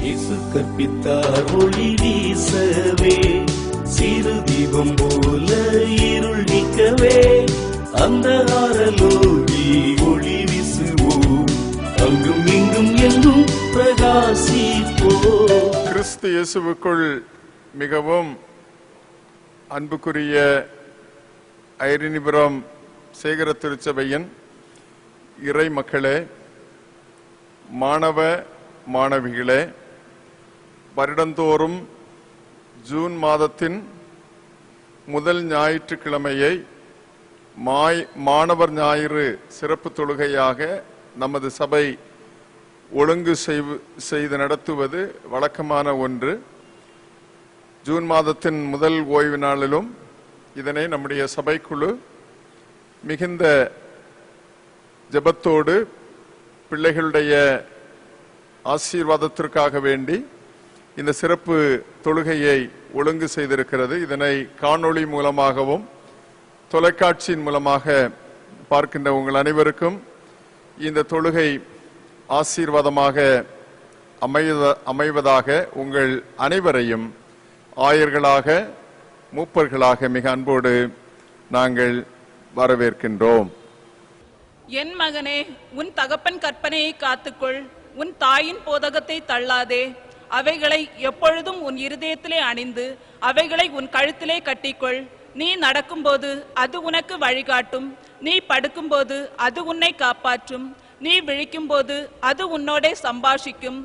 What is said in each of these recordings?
இயேசு கற்பித்தார் ஒளி வீசவே, சிறு தீபம் போல இருள் நீக்கவே, அந்தகாரலோகி ஒளி வீசுவோம், அங்கும் இங்கும் எங்கும் பிரகாசிப்போம். கிறிஸ்து இயேசுவுக்குள் மிகவும் அன்புக்குரிய ஐரினிபுரம் சேகர திருச்சபையின் இறை மக்களே, மாணவ மாணவிகளே, வருடந்தோறும் ஜூன் மாதத்தின் முதல் ஞாயிற்றுக்கிழமையை மாணவர் ஞாயிறு சிறப்பு தொழுகையாக நமது சபை ஒழுங்கு செய்து நடத்துவது வழக்கமான ஒன்று. ஜூன் மாதத்தின் முதல் ஓய்வு நாளிலும் இதனை நம்முடைய சபைக்குழு மிகுந்த ஜெபத்தோடு பிள்ளைகளுடைய ஆசீர்வாதத்திற்காக வேண்டி இந்த சிறப்பு தொழுகையை ஒழுங்கு செய்திருக்கிறது. இதனை காணொளி மூலமாகவும் தொலைக்காட்சியின் மூலமாக பார்க்கின்ற உங்கள் அனைவருக்கும் இந்த தொழுகை ஆசீர்வாதமாக அமைவதாக உங்கள் அனைவரையும் ஆயர்களாக மூப்பர்களாக மிக அன்போடு நாங்கள் வரவேற்கின்றோம். என் மகனே, உன் தகப்பன் கற்பனையை காத்துக்கொள், உன் தாயின் போதகத்தை தள்ளாதே. அவைகளை எப்பொழுதும் உன் இருதயத்திலே அணிந்து அவைகளை உன் கழுத்திலே கட்டிக்கொள். நீ நடக்கும்போது அது உனக்கு வழிகாட்டும், நீ படுக்கும்போது அது உன்னை காப்பாற்றும், நீ விழிக்கும்போது அது உன்னோடே சம்பாஷிக்கும்.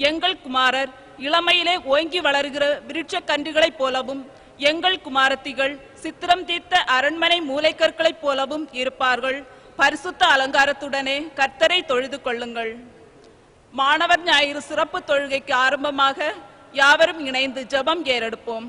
எங்கள் குமாரர் இளமையிலே ஓங்கி வளர்கிற விருட்ச கன்றுகளைப் போலவும், எங்கள் குமாரத்திகள் சித்திரம் தீர்த்த அரண்மனை மூலைக்கற்களைப் போலவும் இருப்பார்கள். பரிசுத்த அலங்காரத்துடனே கர்த்தரை தொழுது கொள்ளுங்கள். மாணவர் ஞாயிறு சிறப்பு தொழுகைக்கு ஆரம்பமாக யாவரும் இணைந்து ஜெபம் ஏறெடுப்போம்.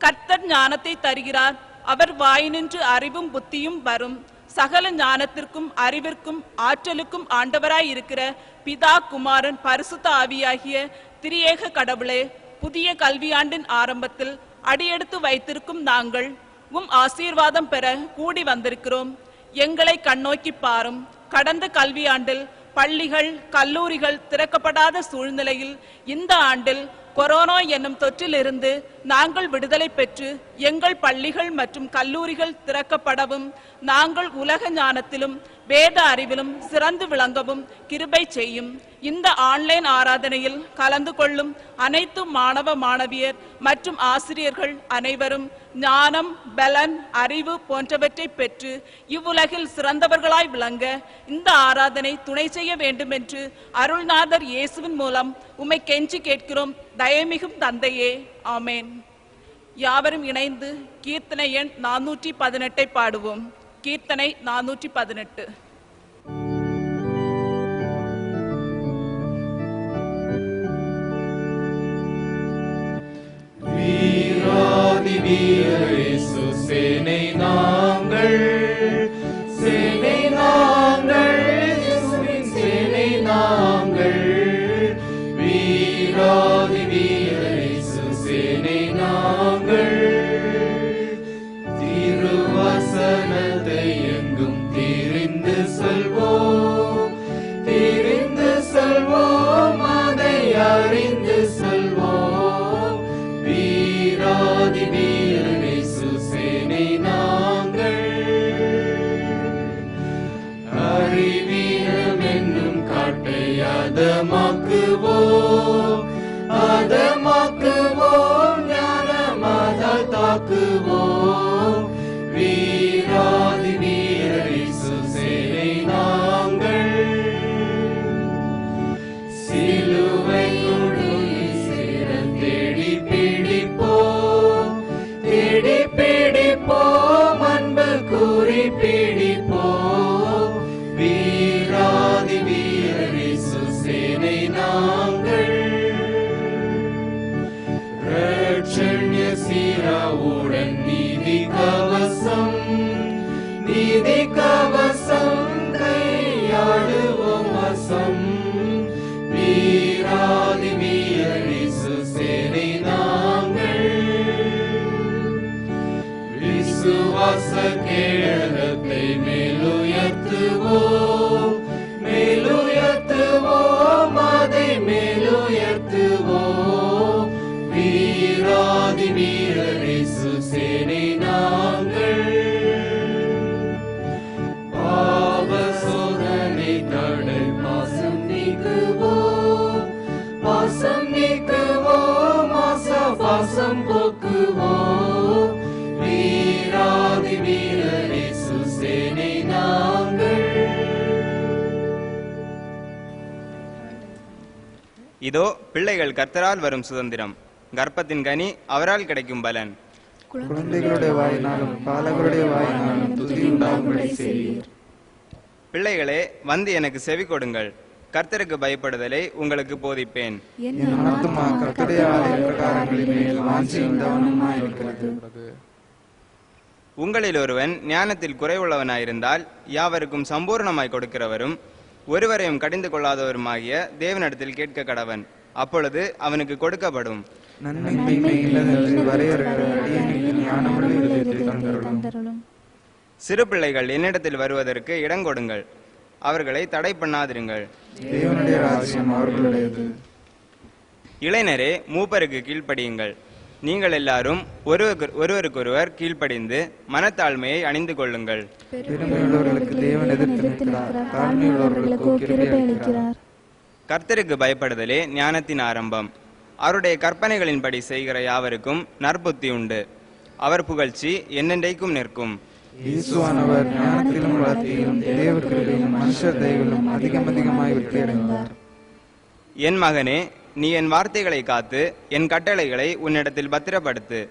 கர்த்தர் ஞானத்தை தருகிறார், அவர் வாயினின்று அறிவும் புத்தியும் வரும். சகல ஞானத்திற்கும் அறிவிற்கும் ஆற்றலுக்கும் ஆண்டவராய் இருக்கிற பிதா குமாரன் பரிசுத்த ஆவியாகிய திரியேக கடவுளே, புதிய கல்வியாண்டின் ஆரம்பத்தில் அடியெடுத்து வைத்திருக்கும் நாங்கள் உம் ஆசீர்வாதம் பெற கூடி வந்திருக்கிறோம். எங்களை கண்ணோக்கி பாரும். கடந்த கல்வியாண்டில் பள்ளிகள் கல்லூரிகள் திறக்கப்படாத சூழ்நிலையில் இந்த ஆண்டில் கொரோனா என்னும் தொற்றிலிருந்து நாங்கள் விடுதலை பெற்று எங்கள் பள்ளிகள் மற்றும் கல்லூரிகள் திறக்கப்படவும், நாங்கள் உலக ஞானத்திலும் வேத அறிவிலும் சிறந்து விளங்கவும் கிருபை செய்யும். இந்த ஆன்லைன் ஆராதனையில் கலந்து கொள்ளும் அனைத்து மாணவ மாணவியர் மற்றும் ஆசிரியர்கள் அனைவரும் ஞானம், பலன், அறிவு போன்றவற்றை பெற்று இவ்வுலகில் சிறந்தவர்களாய் விளங்க இந்த ஆராதனை துணை செய்ய வேண்டும் என்று அருள்நாதர் இயேசுவின் மூலம் உம்மை கெஞ்சி கேட்கிறோம், தயமிகும் தந்தையே. ஆமேன். யாவரும் இணைந்து கீர்த்தனை எண் 418 பாடுவோம். கீர்த்தனை 418. வீராதி வீர இயேசு சேனை நாங்கள், சேனை நாங்கள், இயேசுவின் சேனை நாங்கள். வீராதி வீர இயேசு சேனை நாங்கள். திருவசனத்தை எங்கும் தெரிந்து செல்வோம், தெரிந்து செல்வோம், அதை அறிந்து செல்வோம். வீராதி வீர இயேசு சேனை நாங்கள். அறிவீரம் என்னும் காட்டை அதமாக்குவோம், அதமாக்குவோம், ஞானமாதால் தாக்குவோம். வீராதி வீர இயேசு சேனை நாங்கள். சிலுவை கொடி சேர தேடி பிடிப்போம், தேடி பிடிப்போம், அன்பு கூறி பிடிப்போம். வீராதி வீர இயேசு சேனை நாங்கள். ரட்சண்ய சீராவுடன் நீதி கவசம், நீதி கவசம் கையாளுவோம் வசம். வீராதி வீர இயேசு சேனை நாங்கள். விசுவாச கேடகத்தை மேலுயர்த்துவோம், மேலுயர்த்துவோம், அதை மேலுயர்த்துவோம். பாசம் நீக்குவோம், ஆசாபாசம் போக்குவோம். வீராதி வீரர் இயேசு சேனை நாங்கள். இதோ பிள்ளைகள் கர்த்தரால் வரும் சுதந்திரம், கர்ப்பத்தின் கனி அவரால் கிடைக்கும் பலன். குழந்தைகளுடைய வாயினாலும் பாலகருடைய வாயினாலும் துதி உண்டாகும்படி செய்வீர். பிள்ளைகளே, வந்து எனக்கு செவி கொடுங்கள், கர்த்தருக்கு பயப்படுதலை உங்களுக்கு போதிப்பேன். என் ஆத்துமா கர்த்தருடைய ஆலய பிரகாரங்களின் மேல் வாஞ்சியுள்ளவனுமாயிருக்கிறது. உங்களில் ஒருவன் ஞானத்தில் குறைவுள்ளவனாயிருந்தால் யாவருக்கும் சம்பூர்ணமாய் கொடுக்கிறவரும் ஒருவரையும் கடிந்து கொள்ளாதவருமாகிய தேவனிடத்தில் கேட்க கடவன், அப்பொழுது அவனுக்கு கொடுக்கப்படும். நன்மை தீமை இல்லதென்று வரையறுக்கிற அடியேனுக்கு ஞானமுள்ள இருதயத்தை தந்தருளும். சிறு பிள்ளைகள் என்னிடத்தில் வருவதற்கு இடங்கொடுங்கள், அவர்களை தடை பண்ணாதிருங்கள். தேவனுடைய ராஜ்யம் அவர்களுடையது. இளைஞரே, மூப்பருக்கு கீழ்ப்படியுங்கள். நீங்கள் எல்லாரும் ஒருவருக்கொருவர் கீழ்ப்படிந்து மனத்தாழ்மையை அணிந்து கொள்ளுங்கள். பெருமையுள்ளவர்களுக்கு தேவன் எதிர்த்து நிற்கிறார், தாழ்மையுள்ளவர்களுக்கு கிருபை அளிக்கிறார். கர்த்தருக்கு பயப்படுதலே ஞானத்தின் ஆரம்பம். அவருடைய கற்பனைகளின்படி செய்கிற யாவருக்கும் நற்புத்தி உண்டு. அவர் புகழ்ச்சி என்னென்றைக்கும் நிற்கும். இயேசுவானவர் ஞானத்திலும் வளர்த்தியிலும் தேவ கிருபையிலும் மனுஷர் தயவிலும் அதிகமாய் விருத்தியடைந்தார். என் மகனே, நீ என் வார்த்தைகளை காத்து என் கட்டளைகளை உன்னிடத்தில் பத்திரப்படுத்து.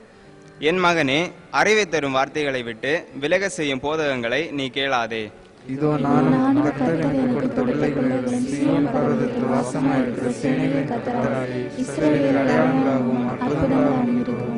என் மகனே, அறிவை தரும் வார்த்தைகளை விட்டு விலக செய்யும் போதகங்களை நீ கேளாதே. இதோ நானும் கர்த்தர் எனக்கு கொடுத்த பிள்ளைகளுடன் சீயோன் பர்வதத்தில் வாசமாயிருக்கிற சேனைகளின் கர்த்தராகிய இஸ்ரவேலின் அடையாளங்களாகவும் அற்புதங்களாகவும் இருக்கிறோம்.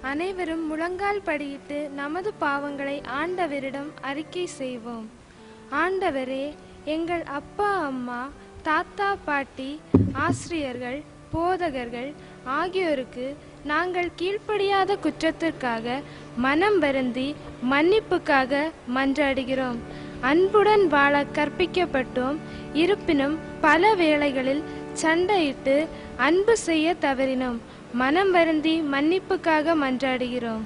அனைவரும் முழங்கால் படியிட்டு நமது பாவங்களை ஆண்டவரிடம் அறிக்கை செய்வோம். ஆண்டவரே, எங்கள் அப்பா அம்மா, தாத்தா பாட்டி, ஆசிரியர்கள், போதகர்கள் ஆகியோருக்கு நாங்கள் கீழ்ப்படியாத குற்றத்திற்காக மனம் வருந்தி மன்னிப்புக்காக மன்றாடுகிறோம். அன்புடன் வாழ கற்பிக்கப்பட்டோம். இருப்பினும் பல வேளைகளில் சண்டையிட்டு அன்பு செய்ய தவறினோம். மனம் வருந்தி மன்னிப்புக்காக மன்றாடுகிறோம்.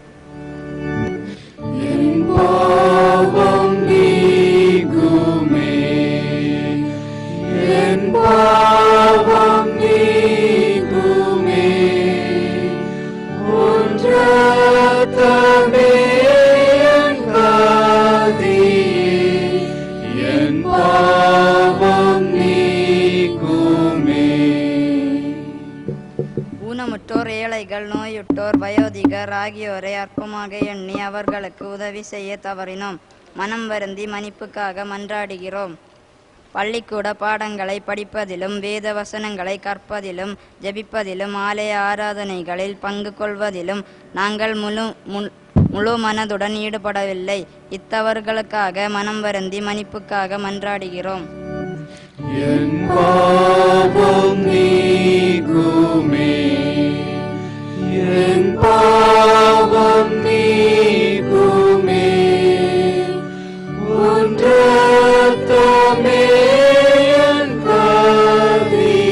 ஊனமுற்றோர், ஏழைகள், நோயுற்றோர், வயோதிகர் ஆகியோரை அற்பமாக எண்ணி அவர்களுக்கு உதவி செய்ய தவறினோம். மனம் வருந்தி மன்னிப்புக்காக மன்றாடுகிறோம். பள்ளிக்கூட பாடங்களை படிப்பதிலும் வேத வசனங்களை கற்பதிலும் ஜெபிப்பதிலும் ஆலய ஆராதனைகளில் பங்கு கொள்வதிலும் நாங்கள் முழு மனதுடன் ஈடுபடவில்லை. இத்தவர்களுக்காக மனம் வருந்தி மன்னிப்புக்காக மன்றாடுகிறோம். என் பாவம் நீக்குமே, என் பாவம் நீக்குமே, உன் இரத்தமே என் கதியே,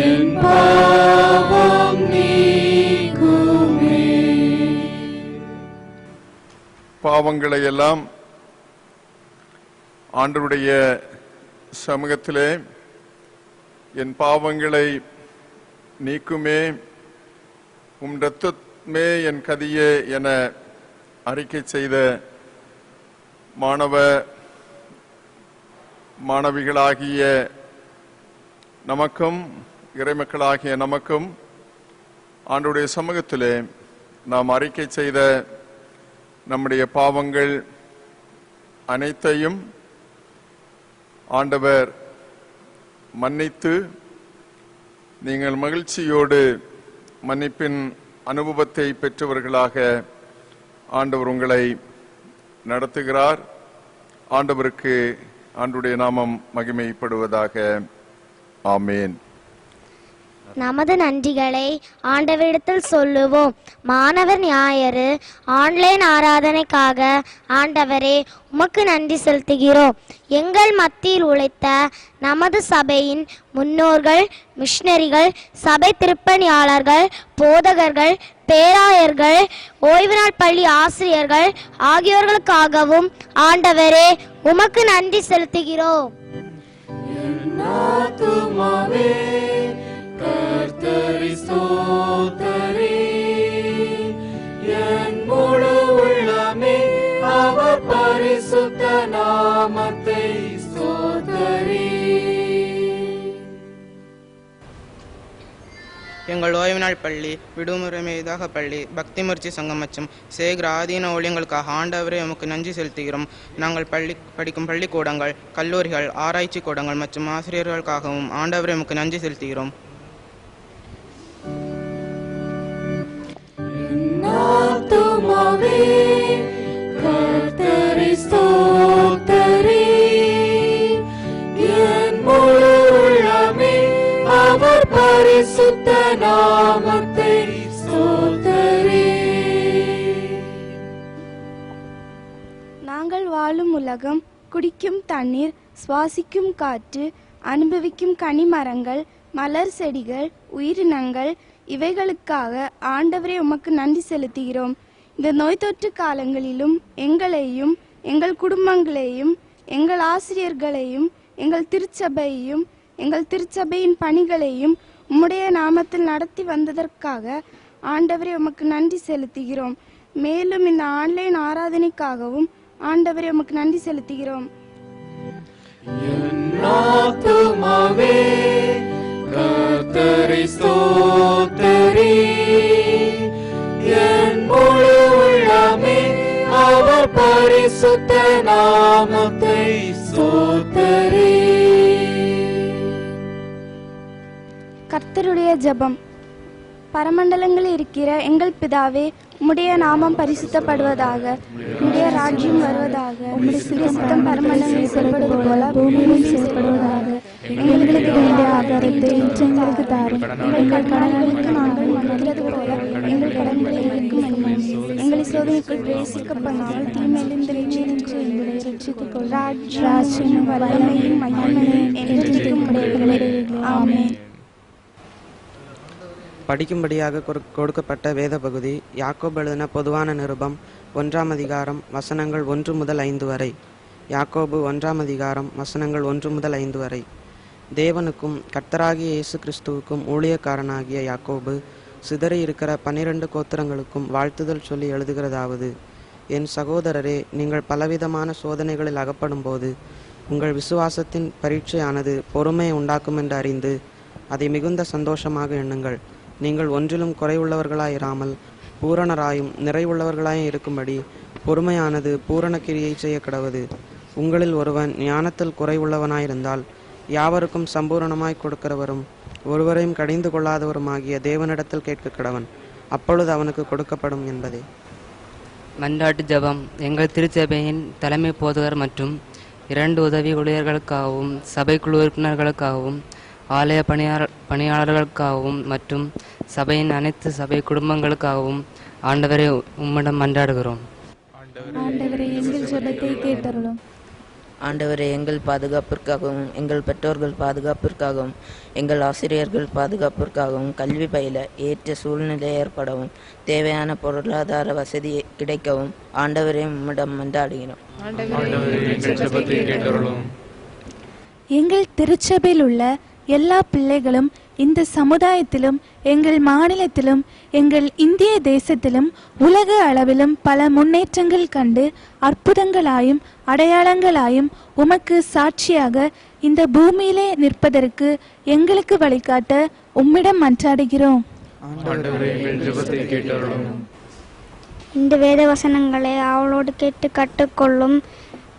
என் பாவம் நீக்குமே. பாவங்களை எல்லாம் ஆண்டவருடைய சமூகத்திலே என் பாவங்களை நீக்குமே, உம் இரத்தமே என் கதியே என அறிக்கை செய்த மாணவிகளாகிய நமக்கும் இறைமக்களாகிய நமக்கும் ஆண்டவருடைய சமூகத்திலே நாம் அறிக்கை செய்த நம்முடைய பாவங்கள் அனைத்தையும் ஆண்டவர் மன்னித்து நீங்கள் மகிழ்ச்சியோடு மன்னிப்பின் அனுபவத்தை பெற்றவர்களாக ஆண்டவர் உங்களை நடத்துகிறார். ஆண்டவருக்கு ஆண்டுடைய நாமம் மகிமைப்படுவதாக. ஆமேன். நமது நன்றிகளை ஆண்டவரிடத்தில் சொல்லுவோம். மாணவர் ஞாயிறு ஆன்லைன் ஆராதனைக்காக ஆண்டவரே உமக்கு நன்றி செலுத்துகிறோம். எங்கள் மத்தியில் உழைத்த நமது சபையின் முன்னோர்கள், மிஷனரிகள், சபை திருப்பணியாளர்கள், போதகர்கள், பேராயர்கள், ஓய்வு நாள் பள்ளி ஆசிரியர்கள் ஆகியோர்களுக்காகவும் ஆண்டவரே உமக்கு நன்றி செலுத்துகிறோம். கர்த்தரை ஸ்தோத்தரி, என் முழு உள்ளமே அவர் பரிசுத்த நாமத்தை ஸ்தோத்தரி. எங்கள் ஓய்வு நாள் பள்ளி, விடுமுறை மீதாக பள்ளி, பக்தி முயற்சி சங்கம் மற்றும் சேகர ஆதீன ஊழியங்களுக்காக ஆண்டவரே உமக்கு நன்றி செலுத்துகிறோம். நாங்கள் படிக்கும் பள்ளிக்கூடங்கள், கல்லூரிகள், ஆராய்ச்சி கூடங்கள் மற்றும் ஆசிரியர்களுக்காகவும் ஆண்டவரே உமக்கு நன்றி செலுத்துகிறோம். கர்த்தரை ஸ்தோத்தரி, என் முழு உள்ளமே அவர் பரிசுத்த நாமத்தை ஸ்தோத்தரி. நாங்கள் வாழும் உலகம், குடிக்கும் தண்ணீர், சுவாசிக்கும் காற்று, அனுபவிக்கும் கனிமரங்கள், மலர் செடிகள், உயிரினங்கள் இவைகளுக்காக ஆண்டவரே உமக்கு நன்றி செலுத்துகிறோம். இந்த நோய் தொற்று காலங்களிலும் எங்களையும் எங்கள் குடும்பங்களையும் எங்கள் ஆசிரியர்களையும் எங்கள் திருச்சபையையும் எங்கள் திருச்சபையின் பணிகளையும் உம்முடைய நாமத்தில் நடத்தி வந்ததற்காக ஆண்டவரே உமக்கு நன்றி செலுத்துகிறோம். மேலும் இந்த ஆன்லைன் ஆராதனைக்காகவும் ஆண்டவரே உமக்கு நன்றி செலுத்துகிறோம். கர்த்தரை ஸ்தோத்தரி, என் முழு உள்ளமே அவர் பரிசுத்த நாமத்தை ஸ்தோத்தரி. கர்த்தருடைய ஜெபம். பரமண்டலங்களில் இருக்கிற எங்கள் பிதாவே, உம்முடைய நாமம் பரிசுத்தப்படுவதாக, உம்முடைய ராஜ்யம் வருவதாக, உம்முடைய சித்தம் பரமண்டலங்களில் செயல்படுவது போல பூமியிலும் செயல்படுவதாக. எங்களுக்கு வேண்டிய ஆதாரத்தை இன்று எங்களுக்கு தாரும். எங்கள் கடன்களுக்கு நாங்கள் மன்னிக்கிறது போல எங்கள் கடன்களை எங்களுக்கு மன்னியும். எங்களை சோதனைக்குள் பிரவேசிக்கப்படாமல் தீமையிலிருந்து எங்களை ரட்சித்துக் கொள். ராஜ்யம் வல்லமையும் மகிமையும் என்றென்றைக்கும் உடையவர்களே. ஆமென். படிக்கும்படியாக கொடுக்கப்பட்ட வேத பகுதி யாக்கோபு எழுதின பொதுவான நிருபம் 1 அதிகாரம் வசனங்கள் 1 முதல் 5 வரை. யாக்கோபு 1 அதிகாரம் வசனங்கள் 1 முதல் 5 வரை. தேவனுக்கும் கர்த்தராகிய இயேசு கிறிஸ்துவுக்கும் ஊழியக்காரனாகிய யாக்கோபு சிதறி இருக்கிற 12 கோத்திரங்களுக்கும் வாழ்த்துதல் சொல்லி எழுதுகிறதாவது: என் சகோதரரே, நீங்கள் பலவிதமான சோதனைகளில் அகப்படும் போது உங்கள் விசுவாசத்தின் பரீட்சையானது பொறுமையை உண்டாக்கும் என்று அறிந்து அதை மிகுந்த சந்தோஷமாக எண்ணுங்கள். நீங்கள் ஒன்றிலும் குறைவுள்ளவர்களாயிராமல் பூரணராயும் நிறைவுள்ளவர்களாயும் இருக்கும்படி பொறுமையானது பூரண கிரியை செய்ய கடவது. உங்களில் ஒருவன் ஞானத்தில் குறைவுள்ளவனாயிருந்தால் யாவருக்கும் சம்பூரணமாய் கொடுக்கிறவரும் ஒருவரையும் கடிந்து கொள்ளாதவருமாகிய தேவனிடத்தில் கேட்க கடவன், அப்பொழுது அவனுக்கு கொடுக்கப்படும் என்பதே. மன்றாட்டு ஜெபம். எங்கள் திருச்சபையின் தலைமை போதகர் மற்றும் 2 உதவி ஊழியர்களுக்காகவும் சபைக்குழு உறுப்பினர்களுக்காகவும் ஆலய பணியாளர்களுக்காகவும் மற்றும் சபையின் அனைத்து சபை குடும்பங்களுக்காகவும் ஆண்டவரை உம்மிடம் மன்றாடுகிறோம். ஆண்டவரே, எங்கள் ஜெபத்தை கேட்டருளும். ஆண்டவரே, எங்கள் பாதுகாப்பிற்காகவும் எங்கள் பெற்றோர்கள் பாதுகாப்பிற்காகவும் எங்கள் ஆசிரியர்கள் பாதுகாப்பிற்காகவும் கல்வி பயில ஏற்ற சூழ்நிலை ஏற்படவும் தேவையான பொருளாதார வசதி கிடைக்கவும் ஆண்டவரே உம்மிடம் மன்றாடுகிறோம். எங்கள் திருச்சபையில் உள்ள எல்லா பிள்ளைகளும் இந்த சமுதாயத்திலும் எங்கள் மாநிலத்திலும் எங்கள் இந்திய தேசத்திலும் உலக அளவிலும் பல முன்னேற்றங்கள் கண்டு அற்புதங்களாயும் அடையாளங்களாயும் உமக்கு சாட்சியாக இந்த பூமியிலே நிற்பதற்கு எங்களுக்கு வழிகாட்ட உம்மிடம் மன்றாடுகிறோம். இந்த வேத வசனங்களை அவளோடு கேட்டு கற்றுக்கொள்ளும்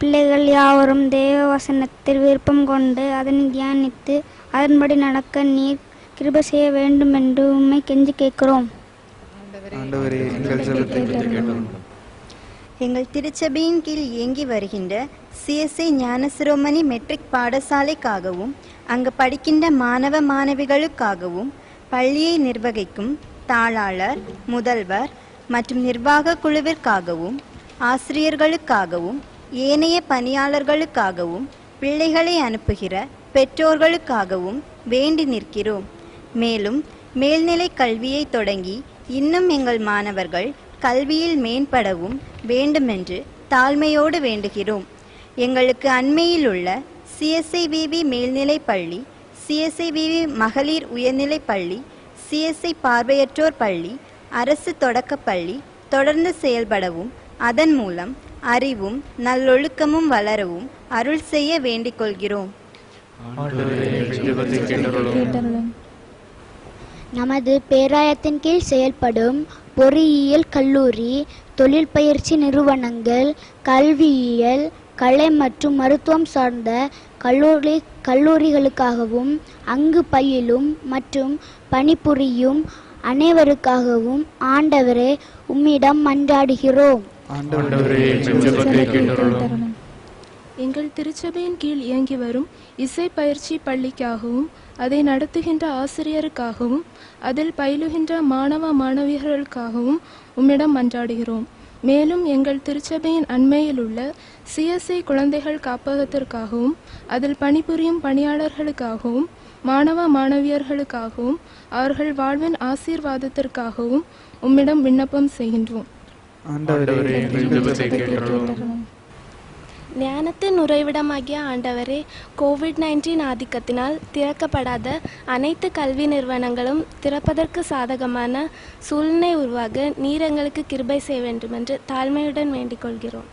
பிள்ளைகள் யாவரும் தேவ வசனத்தில் விருப்பம் கொண்டு அதனை தியானித்து அதன்படி நடக்க நீர் கிருபை செய்ய வேண்டும் என்று உம்மை கெஞ்சி கேட்கிறோம். ஆண்டவரே எங்கள் ஜெபத்தை கேட்டருளும். எங்கள் திருச்சபையின் கீழ் இயங்கி வருகின்ற சிஎஸ்ஐ ஞானசிரோமணி மெட்ரிக் பாடசாலைக்காகவும் அங்கு படிக்கின்ற மாணவ மாணவிகளுக்காகவும் பள்ளியை நிர்வகிக்கும் தாளாளர், முதல்வர் மற்றும் நிர்வாக குழுவிற்காகவும் ஆசிரியர்களுக்காகவும் ஏனைய பணியாளர்களுக்காகவும் பிள்ளைகளை அனுப்புகிற பெற்றோர்களுக்காகவும் வேண்டி நிற்கிறோம். மேலும் மேல்நிலை கல்வியை தொடங்கி இன்னும் எங்கள் மாணவர்கள் கல்வியில் மேம்படவும் வேண்டுமென்று தாழ்மையோடு வேண்டுகிறோம். எங்களுக்கு அண்மையில் உள்ள சிஎஸ்ஐவிவி மேல்நிலைப் பள்ளி, சிஎஸ்ஐவிவி மகளிர் உயர்நிலைப் பள்ளி, சிஎஸ்ஐ பார்வையற்றோர் பள்ளி, அரசு தொடக்கப்பள்ளி தொடர்ந்து செயல்படவும் அதன் மூலம் அறிவும் நல்லொழுக்கமும் வளரவும் அருள் செய்ய வேண்டிக் கொள்கிறோம். நமது பேராயத்தின் கீழ் செயல்படும் பொறியியல் கல்லூரி, தொழில் பயிற்சி நிறுவனங்கள், கல்வியியல், கலை மற்றும் மருத்துவம் சார்ந்த கல்லூரிகளுக்காகவும் அங்கு பயிலும் மற்றும் பணிபுரியும் அனைவருக்காகவும் ஆண்டவரே உம்மிடம் மன்றாடுகிறோம். எங்கள் திருச்சபையின் கீழ் இயங்கி வரும் இசை பயிற்சி பள்ளிக்காகவும் அதை நடத்துகின்ற ஆசிரியருக்காகவும் அதில் பயிலுகின்ற மாணவ மாணவியர்களுக்காகவும் உம்மிடம் மன்றாடுகிறோம். மேலும் எங்கள் திருச்சபையின் அண்மையில் உள்ள சிஎஸ்ஐ குழந்தைகள் காப்பகத்திற்காகவும் அதில் பணிபுரியும் பணியாளர்களுக்காகவும் மாணவ மாணவியர்களுக்காகவும் அவர்கள் வாழ்வின் ஆசீர்வாதத்திற்காகவும் உம்மிடம் விண்ணப்பம் செய்கின்றோம். ஞானத்தின் உறைவிடமாகிய ஆண்டவரே, கோவிட்-19 ஆதிக்கத்தினால் திறக்கப்படாத அனைத்து கல்வி நிறுவனங்களும் திறப்பதற்கு சாதகமான சூழ்நிலை உருவாக நீர் எங்களுக்கு கிருபை செய்ய வேண்டும் என்று தாழ்மையுடன் வேண்டிக் கொள்கிறோம்.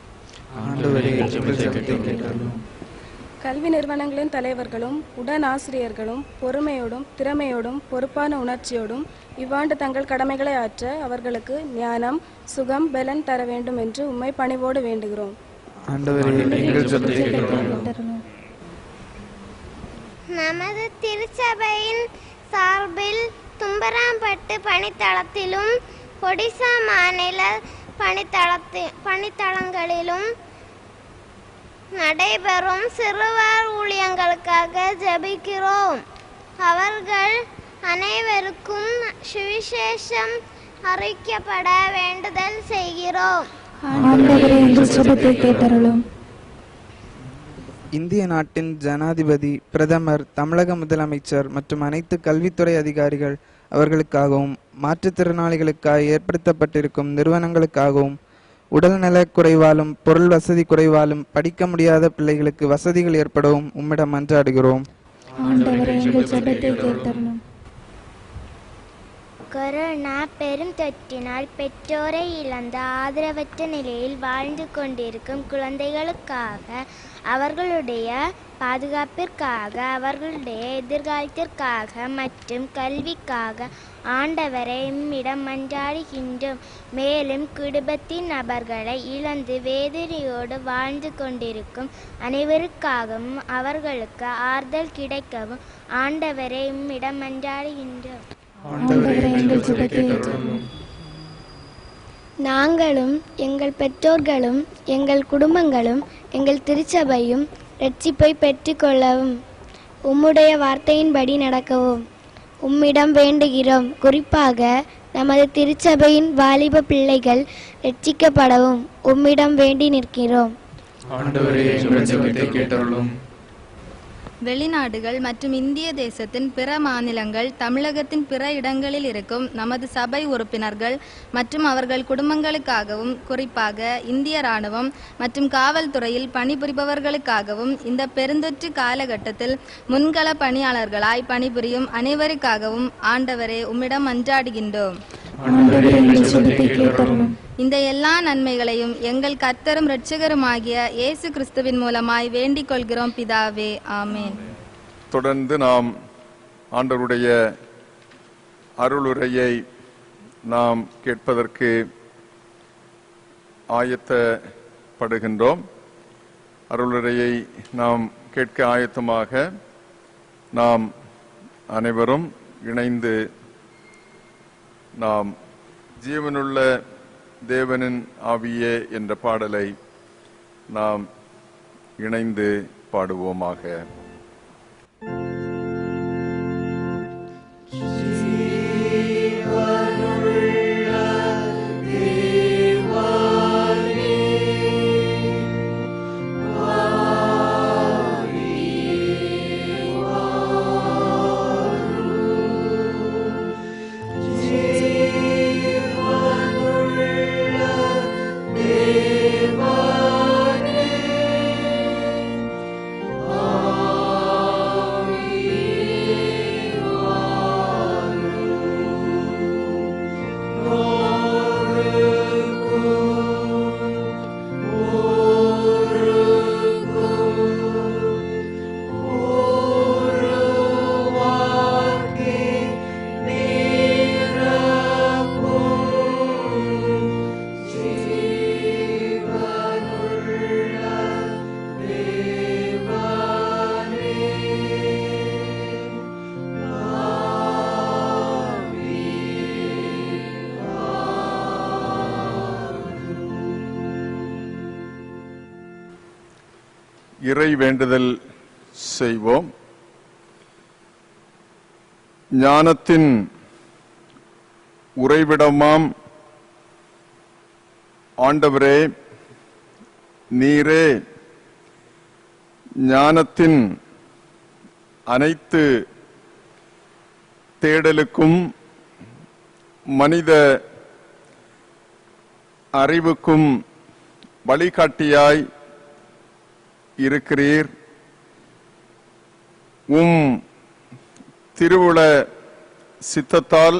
கல்வி நிறுவனங்களின் தலைவர்களும் உடன் ஆசிரியர்களும் பொறுமையோடும் திறமையோடும் பொறுப்பான உணர்ச்சியோடும் இவ்வாண்டு தங்கள் கடமைகளை ஆற்ற அவர்களுக்கு ஞானம், சுகம், பலன் தர வேண்டும் என்று உம்மை பணிவோடு வேண்டுகிறோம். நமது திருச்சபையின் சார்பில் தும்பராம்பட்டு பணித்தளத்திலும் ஒடிசா மாநில பணித்தளங்களிலும் நடைபெறும் சிறுவர் ஊழியங்களுக்காக ஜெபிக்கிறோம். அவர்கள் அனைவருக்கும் சுவிசேஷம் அறிவிக்கப்பட வேண்டுதல் செய்கிறோம். இந்திய நாட்டின் ஜனாதிபதி, பிரதமர், தமிழக முதலமைச்சர் மற்றும் அனைத்து கல்வித்துறை அதிகாரிகள் அவர்களுக்காகவும் மாற்றுத்திறனாளிகளுக்காக ஏற்படுத்தப்பட்டிருக்கும் நிறுவனங்களுக்காகவும் உடல்நலக் குறைவாலும் பொருள் வசதி குறைவாலும் படிக்க முடியாத பிள்ளைகளுக்கு வசதிகள் ஏற்படவும் உம்மிடம் மன்றாடுகிறோம். கொரோனா பெருந்தொற்றினால் பெற்றோரை இழந்த ஆதரவற்ற நிலையில் வாழ்ந்து கொண்டிருக்கும் குழந்தைகளுக்காக, அவர்களுடைய பாதுகாப்பிற்காக, அவர்களுடைய எதிர்காலத்திற்காக மற்றும் கல்விக்காக ஆண்டவரை எம்மிடம் மன்றாடுகின்றோம். மேலும் குடும்பத்தின் நபர்களை இழந்து வேதனையோடு வாழ்ந்து கொண்டிருக்கும் அனைவருக்காகவும் அவர்களுக்கு ஆறுதல் கிடைக்கவும் ஆண்டவரை எம்மிடம் மன்றாடுகின்றோம். நாங்களும் எங்கள் பெற்றோர்களும் எங்கள் குடும்பங்களும் எங்கள் திருச்சபையும் இரட்சிப்பை பெற்றுக்கொள்ளவும் உம்முடைய வார்த்தையின்படி நடக்கவும் உம்மிடம் வேண்டுகிறோம். குறிப்பாக நமது திருச்சபையின் வாலிப பிள்ளைகள் இரட்சிக்கப்படவும் உம்மிடம் வேண்டி நிற்கிறோம். வெளிநாடுகள் மற்றும் இந்திய தேசத்தின் பிற மாநிலங்கள், தமிழகத்தின் பிற இடங்களில் இருக்கும் நமது சபை உறுப்பினர்கள் மற்றும் அவர்கள் குடும்பங்களுக்காகவும், குறிப்பாக இந்திய இராணுவம் மற்றும் காவல்துறையில் பணிபுரிபவர்களுக்காகவும் இந்த பெருந்தொற்று காலகட்டத்தில் முன்கள பணியாளர்களாய் பணிபுரியும் அனைவருக்காகவும் ஆண்டவரே உம்மிடம் மன்றாடுகின்றோம். இந்த எல்லா நன்மைகளையும் எங்கள் கர்த்தரும் இரட்சகருமாகிய இயேசு கிறிஸ்துவின் மூலமாய் வேண்டிக் கொள்கிறோம் பிதாவே, ஆமென். தொடர்ந்து நாம் ஆண்டவருடைய அருளுரையை நாம் கேட்பதற்கு ஆயத்தப்படுகின்றோம். அருளுரையை நாம் கேட்க ஆயத்தமாக நாம் அனைவரும் இணைந்து நாம் ஜீவனுள்ள தேவனின் ஆவியே என்ற பாடலை நாம் இணைந்து பாடுவோமாக. இறை வேண்டுதல் செய்வோம். ஞானத்தின் உறைவிடமாம் ஆண்டவரே, நீரே ஞானத்தின் அனைத்து தேடலுக்கும் மனித அறிவுக்கும் வழிகாட்டியாய் இருக்கிறீர். திருவுள சித்தத்தால்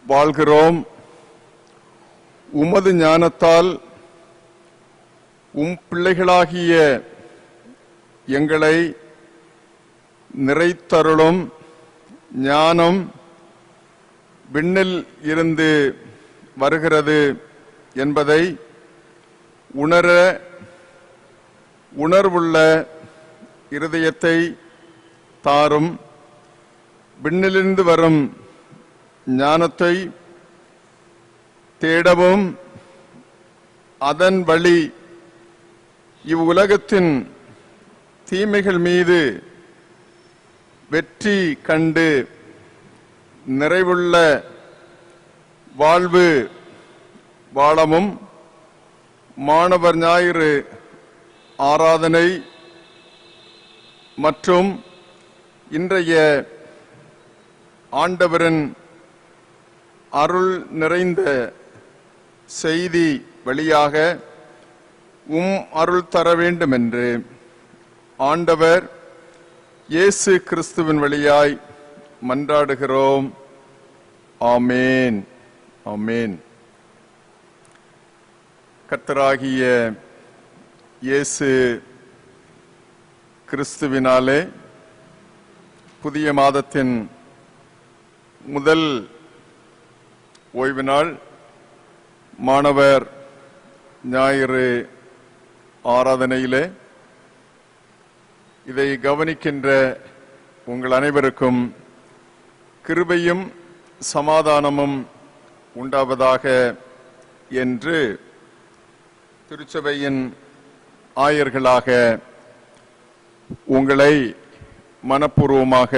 வாழ்கிறோம். உமது ஞானத்தால் பிள்ளைகளாகிய எங்களை நிறைத்தருளும். ஞானம் விண்ணில் இருந்து வருகிறது என்பதை உணர்வுள்ள இருதயத்தை தாரும். விண்ணிலிருந்து வரும் ஞானத்தை தேடவும் அதன் வழி இவ்வுலகத்தின் தீமைகள் மீது வெற்றி கண்டு நிறைவுள்ள வாழ்வு வாழவும் மாணவர் ஞாயிறு ஆராதனை மற்றும் இன்றைய ஆண்டவரின் அருள் நிறைந்த செய்தி வழியாக அருள் தர வேண்டும் என்று ஆண்டவர் இயேசு கிறிஸ்துவின் வழியாய் மன்றாடுகிறோம். ஆமேன், ஆமேன். கர்த்தராகிய இயேசு கிறிஸ்துவினாலே புதிய மாதத்தின் முதல் ஓய்வு நாள் மாணவர் ஞாயிறு ஆராதனையிலே இதை கவனிக்கின்ற உங்கள் அனைவருக்கும் கிருபையும் சமாதானமும் உண்டாவதாக என்று திருச்சபையின் ஆயர்களாக உங்களை மனப்பூர்வமாக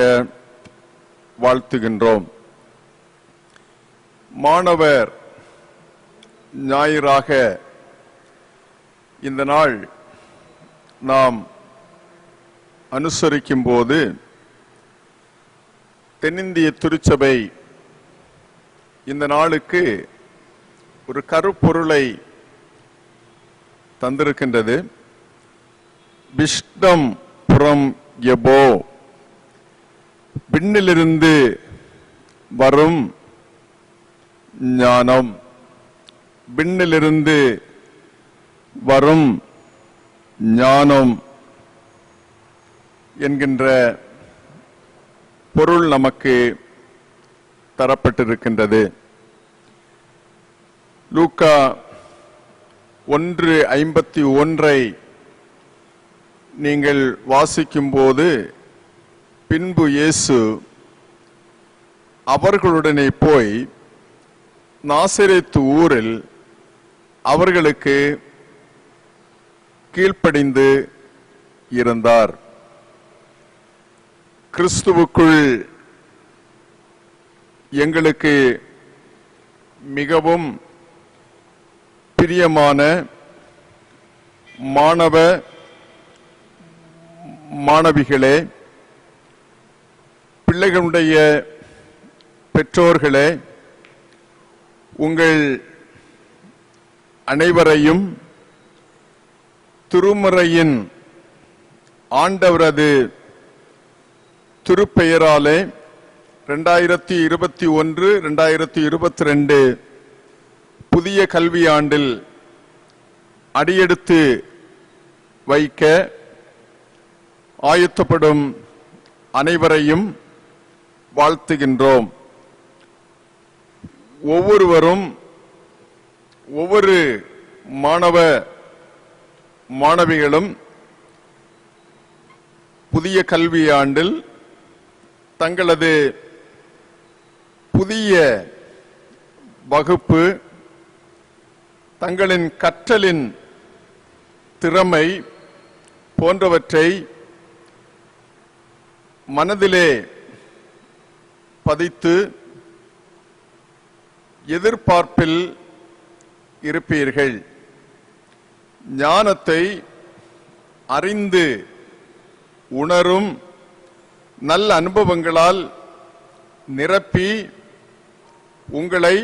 வாழ்த்துகின்றோம். மாணவர் ஞாயிறாக இந்த நாள் நாம் அனுசரிக்கும் போது தென்னிந்திய திருச்சபை இந்த நாளுக்கு ஒரு கருப்பொருளை தந்திருக்கின்றது. விஸ்டம் ஃப்ரம் எபோ, விண்ணிலிருந்து வரும் ஞானம், விண்ணிலிருந்து வரும் ஞானம் என்கின்ற பொருள் நமக்கு தரப்பட்டிருக்கின்றது. லூக்கா 1:51 நீங்கள் வாசிக்கும் போது பின்பு இயேசு அவர்களுடனே போய் நாசரேத்து ஊரில் அவர்களுக்கு கீழ்ப்படிந்து இருந்தார். கிறிஸ்துவுக்குள் எங்களுக்கு மிகவும் பிரியமான மாணவ மாணவிகளே, பிள்ளைகளுடைய பெற்றோர்களே, உங்கள் அனைவரையும் திருமறையின் ஆண்டவரது திருப்பெயராலே 2021-2022 புதிய கல்வியாண்டில் அடியெடுத்து வைக்க ஆயத்தப்படும் அனைவரையும் வாழ்த்துகின்றோம். ஒவ்வொருவரும் ஒவ்வொரு மாணவ மாணவிகளும் புதிய கல்வியாண்டில் தங்களது புதிய வகுப்பு, தங்களின் கற்றலின் திறமை போன்றவற்றை மனதிலே பதித்து எதிர்பார்ப்பில் இருப்பீர்கள். ஞானத்தை அறிந்து உணரும் நல்ல அனுபவங்களால் நிரப்பி உங்களை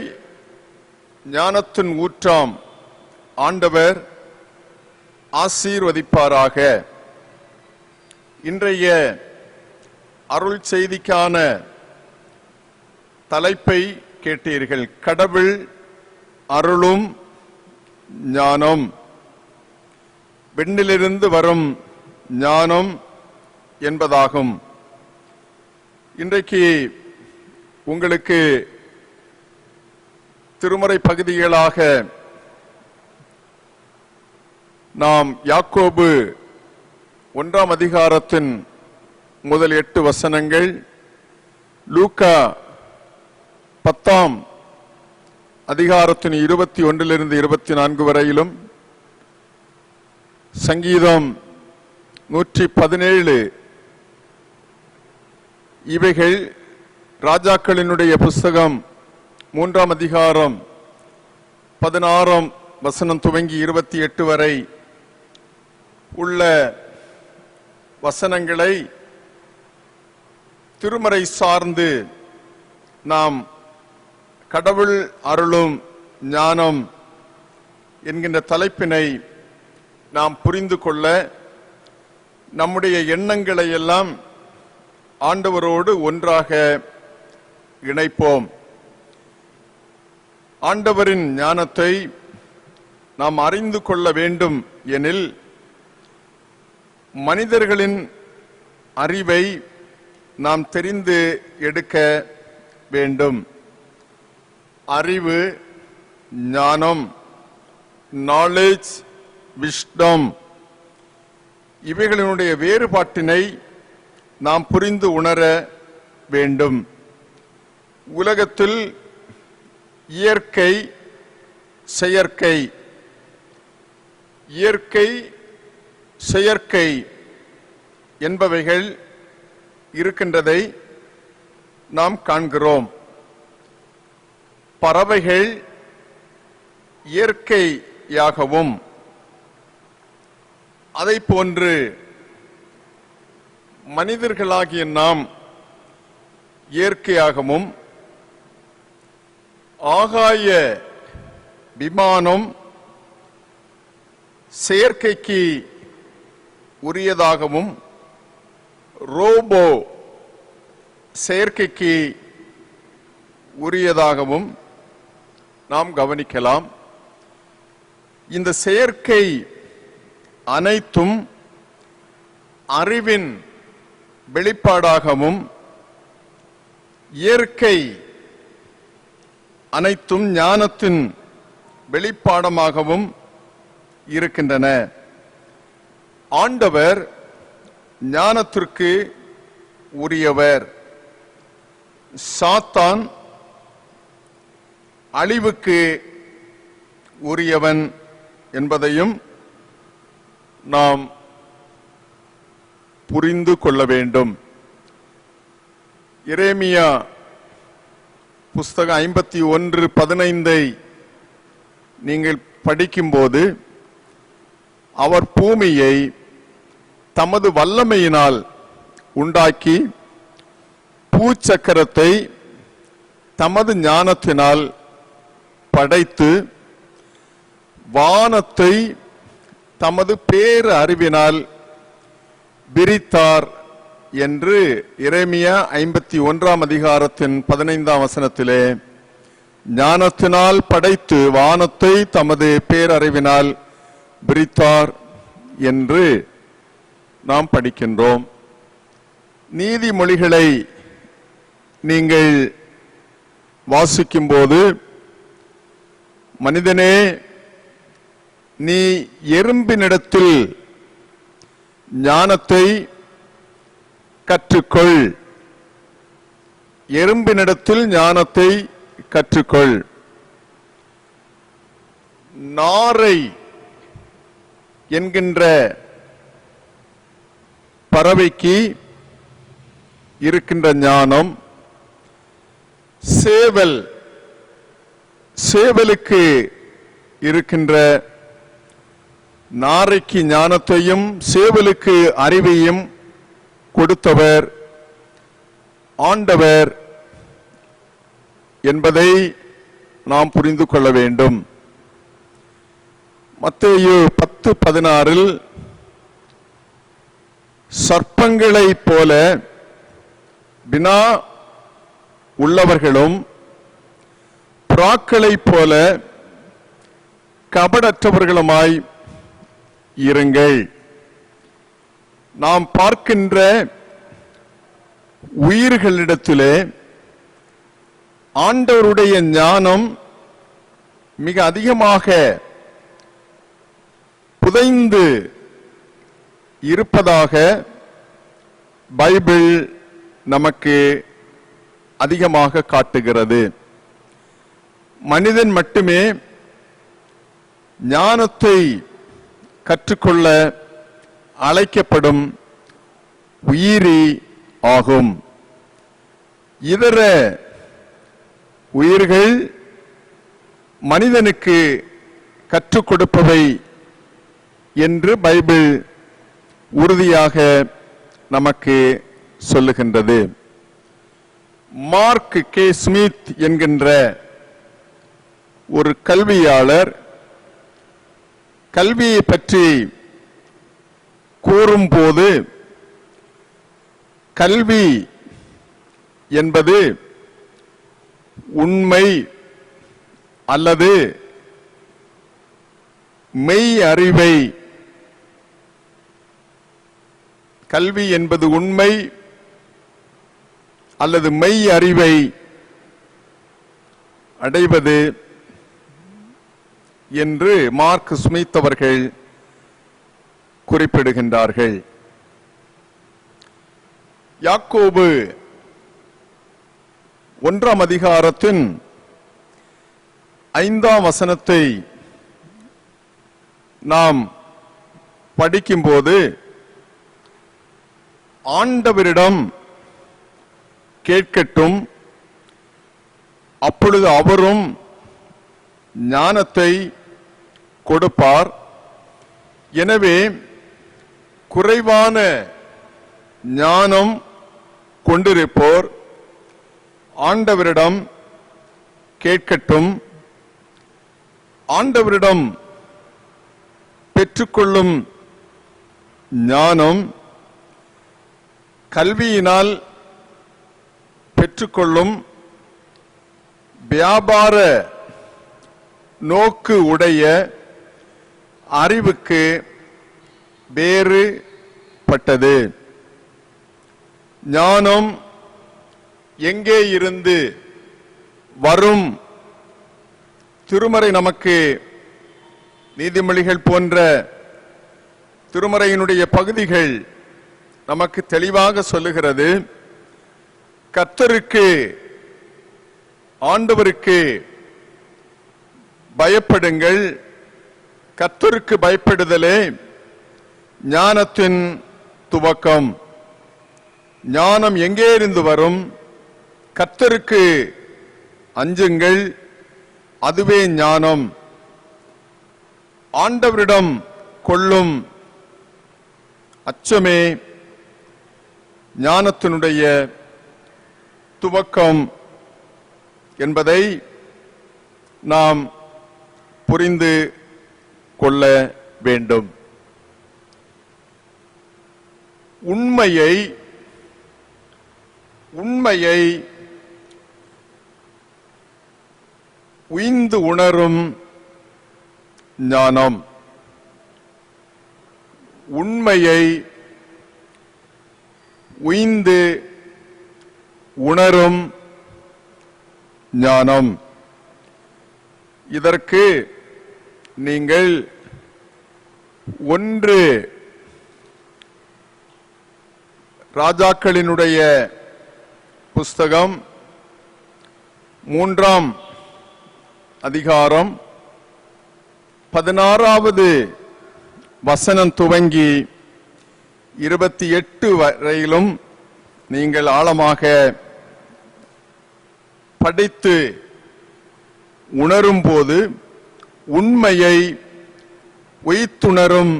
ஞானத்தின் ஊற்றாம் ஆண்டவர் ஆசீர்வதிப்பாராக. இன்றைய அருள் செய்திக்கான தலைப்பை கேட்டீர்கள். கடவுள் அருளும் ஞானம். விண்ணிலிருந்து வரும் ஞானம் என்பதாகும். இன்றைக்கு உங்களுக்கு திருமறை பகுதிகளாக நாம் யாக்கோபு 1ஆம் அதிகாரத்தின் முதல் 8 வசனங்கள், லூக்கா 10ஆம் அதிகாரத்தின் 21 24 வரையிலும், சங்கீதம் 117 இவைகள் ராஜாக்களினுடைய புஸ்தகம் 3ஆம் அதிகாரம் 16ஆம் வசனம் துவங்கி 28 வரை உள்ள வசனங்களை திருமறை சார்ந்து நாம் கடவுள் அருளும் ஞானம் என்கின்ற தலைப்பினை நாம் புரிந்து கொள்ள நம்முடைய எண்ணங்களை எல்லாம் ஆண்டவரோடு ஒன்றாக இணைப்போம். ஆண்டவரின் ஞானத்தை நாம் அறிந்து கொள்ள வேண்டும் எனில் மனிதர்களின் அறிவை நாம் தெரிந்து எடுக்க வேண்டும். அறிவு, ஞானம், நாலேஜ், விஸ்டம் இவைகளினுடைய வேறுபாட்டினை நாம் புரிந்து உணர வேண்டும். உலகத்தில் இயற்கை, செயற்கை, இயற்கை செயற்கை என்பவைகள் இருக்கின்றதை நாம் காண்கிறோம். பறவைகள் இயற்கையாகவும் அதை போன்று மனிதர்களாகிய நாம் இயற்கையாகவும், ஆகாய விமானம் செயற்கைக்கு உரியதாகவும், ரோபோ செயற்கைக்கு உரியதாகவும் நாம் கவனிக்கலாம். இந்த செயற்கை அனைத்தும் அறிவின் வெளிப்பாடாகவும், இயற்கை அனைத்தும் ஞானத்தின் வெளிப்பாடமாகவும் இருக்கின்றன. ஆண்டவர் ஞானத்திற்கு உரியவர். சாத்தான் அழிவுக்கு உரியவன் என்பதையும் நாம் புரிந்து கொள்ள வேண்டும். எரேமியா புஸ்தகம் 51:15 நீங்கள் படிக்கும்போது, அவர் பூமியை தமது வல்லமையினால் உண்டாக்கி பூச்சக்கரத்தை தமது ஞானத்தினால் படைத்து வானத்தை தமது பேரு அறிவினால் விரித்தார் என்று எரேமியா 51:15 ஞானத்தினால் படைத்து வானத்தை தமது பேரறிவினால் விரித்தார் என்று நாம் படிக்கின்றோம். நீதிமொழிகளை நீங்கள் வாசிக்கும்போது, மனிதனே, நீ எறும்பினிடத்தில் ஞானத்தை கற்றுக்கொள், எறும்பினிடத்தில் ஞானத்தை கற்றுக்கொள். நாரை என்கின்ற பறவைக்கு இருக்கின்ற ஞானம், சேவலுக்கு இருக்கின்ற நாரைக்கு ஞானத்தையும் சேவலுக்கு அறிவையும் கொடுத்தவர் ஆண்டவர் என்பதை நாம் புரிந்து கொள்ள வேண்டும். மத்தேயு 10:16 சர்ப்பங்களைப் போல வினா உள்ளவர்களும் புறாக்களைப் போல கபடற்றவர்களுமாய் இருங்கள். நாம் பார்க்கின்ற உயிர்களிடத்திலே ஆண்டவருடைய ஞானம் மிக அதிகமாக புதைந்து இருப்பதாக பைபிள் நமக்கு அதிகமாக காட்டுகிறது. மனிதன் மட்டுமே ஞானத்தை கற்றுக்கொள்ள அழைக்கப்படும் உயிரி ஆகும். இதர உயிர்கள் மனிதனுக்கு கற்றுக் கொடுப்பவை என்று பைபிள் உறுதியாக நமக்கு சொல்லுகின்றது. மார்க் கே ஸ்மித் என்கின்ற ஒரு கல்வியாளர் கல்வியை பற்றி கூறும்போது, கல்வி என்பது உண்மை அல்லது மெய் அறிவை, கல்வி என்பது உண்மை அல்லது மெய் அறிவை அடைவது என்று மார்க் ஸ்மித் அவர்கள் குறிப்பிடுகின்றார்கள். யாக்கோபு 1:5 நாம் படிக்கும்போது, ஆண்டவரிடம் கேட்கட்டும், அப்பொழுது அவரும் ஞானத்தை கொடுப்பார். எனவே குறைவான ஞானம் கொண்டிருப்போர் ஆண்டவரிடம் கேட்கட்டும். ஆண்டவரிடம் பெற்றுக்கொள்ளும் ஞானம் கல்வியினால் பெற்றுக்கொள்ளும் வியாபார நோக்கு உடைய அறிவுக்கு வேறுபட்டது. ஞானம் எங்கே இருந்து வரும்? திருமறை நமக்கு நீதிமொழிகள் போன்ற திருமறையினுடைய பகுதிகள் நமக்கு தெளிவாக சொல்லுகிறது. கர்த்தருக்கு ஆண்டவருக்கு பயப்படுங்கள். கர்த்தருக்கு பயப்படுதலே ஞானத்தின் துவக்கம். ஞானம் எங்கே இருந்து வரும்? கர்த்தருக்கு அஞ்சுங்கள், அதுவே ஞானம். ஆண்டவரிடம் கொள்ளும் அச்சமே ஞானத்தினுடைய துவக்கம் என்பதை நாம் புரிந்து கொள்ள வேண்டும். உண்மையை உய்ந்து உணரும் ஞானம். உண்மையை உய்ந்து உணரும் ஞானம். இதற்கு நீங்கள் 1 ராஜாக்களினுடைய புஸ்தகம் 3ஆம் அதிகாரம் 16வது வசனம் துவங்கி 28 வரையிலும் நீங்கள் ஆழமாக படித்து உணரும் போது உண்மையை உய்த்துணரும்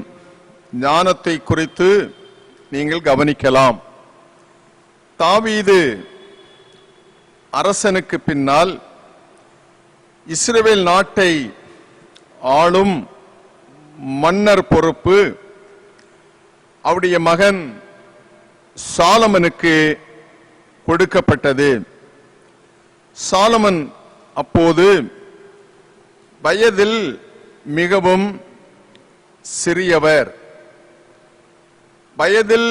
ஞானத்தை குறித்து நீங்கள் கவனிக்கலாம். தாவீது அரசனுக்கு பின்னால் இஸ்ரவேல் நாட்டை ஆளும் மன்னர் பொறுப்பு அவருடைய மகன் சாலமனுக்கு கொடுக்கப்பட்டது. சாலமன் அப்போது வயதில் மிகவும் சிறியவர். வயதில்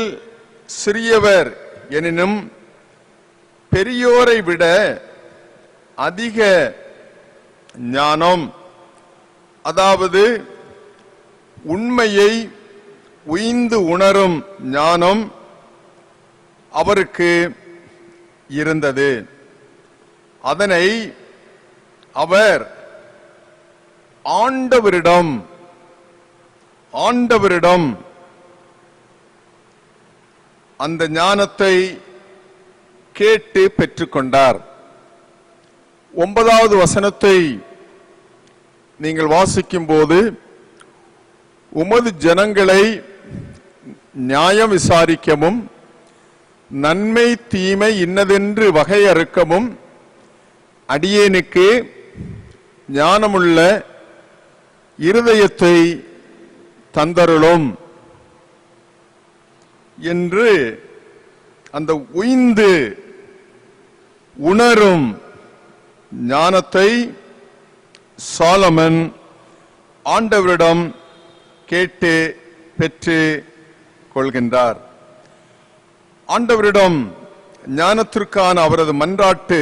சிறியவர் எனினும் பெரியோரை விட அதிக ஞானம், அதாவது உண்மையை உய்ந்து உணரும் ஞானம் அவருக்கு இருந்தது. அதனை அவர் ஆண்டவரிடம் அந்த ஞானத்தை கேட்டு பெற்றுக்கொண்டார். 9வது வசனத்தை நீங்கள் வாசிக்கும் போது, உமது ஜனங்களை நியாயம் விசாரிக்கவும் நன்மை தீமை இன்னதென்று வகையறுக்கவும் அடியேனுக்கு ஞானமுள்ள இருதயத்தை தந்தருளும் என்று அந்த உய்ந்து உணரும் ஞானத்தை சாலமன் ஆண்டவரிடம் கேட்டு பெற்று கொள்கின்றார். ஆண்டவரிடம் ஞானத்திற்கான அவரது மன்றாட்டு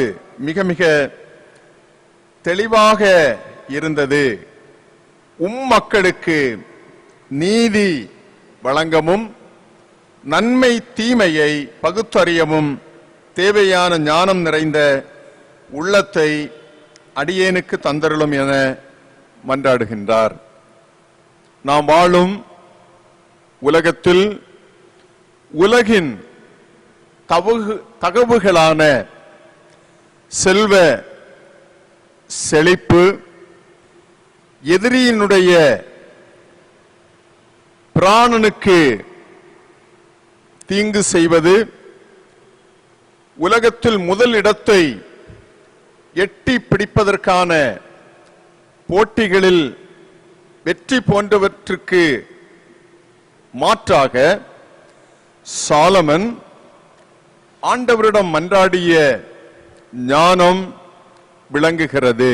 மிக மிக தெளிவாக இருந்தது. மக்களுக்கு நீதி வழங்கவும் நன்மை தீமையை பகுத்தறியவும் தேவையான ஞானம் நிறைந்த உள்ளத்தை அடியேனுக்கு தந்தருளும் என மன்றாடுகின்றார். நாம் வாழும் உலகத்தில் உலகின் தகவுகளான செல்வ செழிப்பு, எதிரியினுடைய பிராணனுக்கு தீங்கு செய்வது, உலகத்தில் முதல் இடத்தை எட்டி பிடிப்பதற்கான போட்டிகளில் வெற்றி போன்றவற்றுக்கு மாற்றாக சாலமன் ஆண்டவரிடம் மன்றாடிய ஞானம் விளங்குகிறது.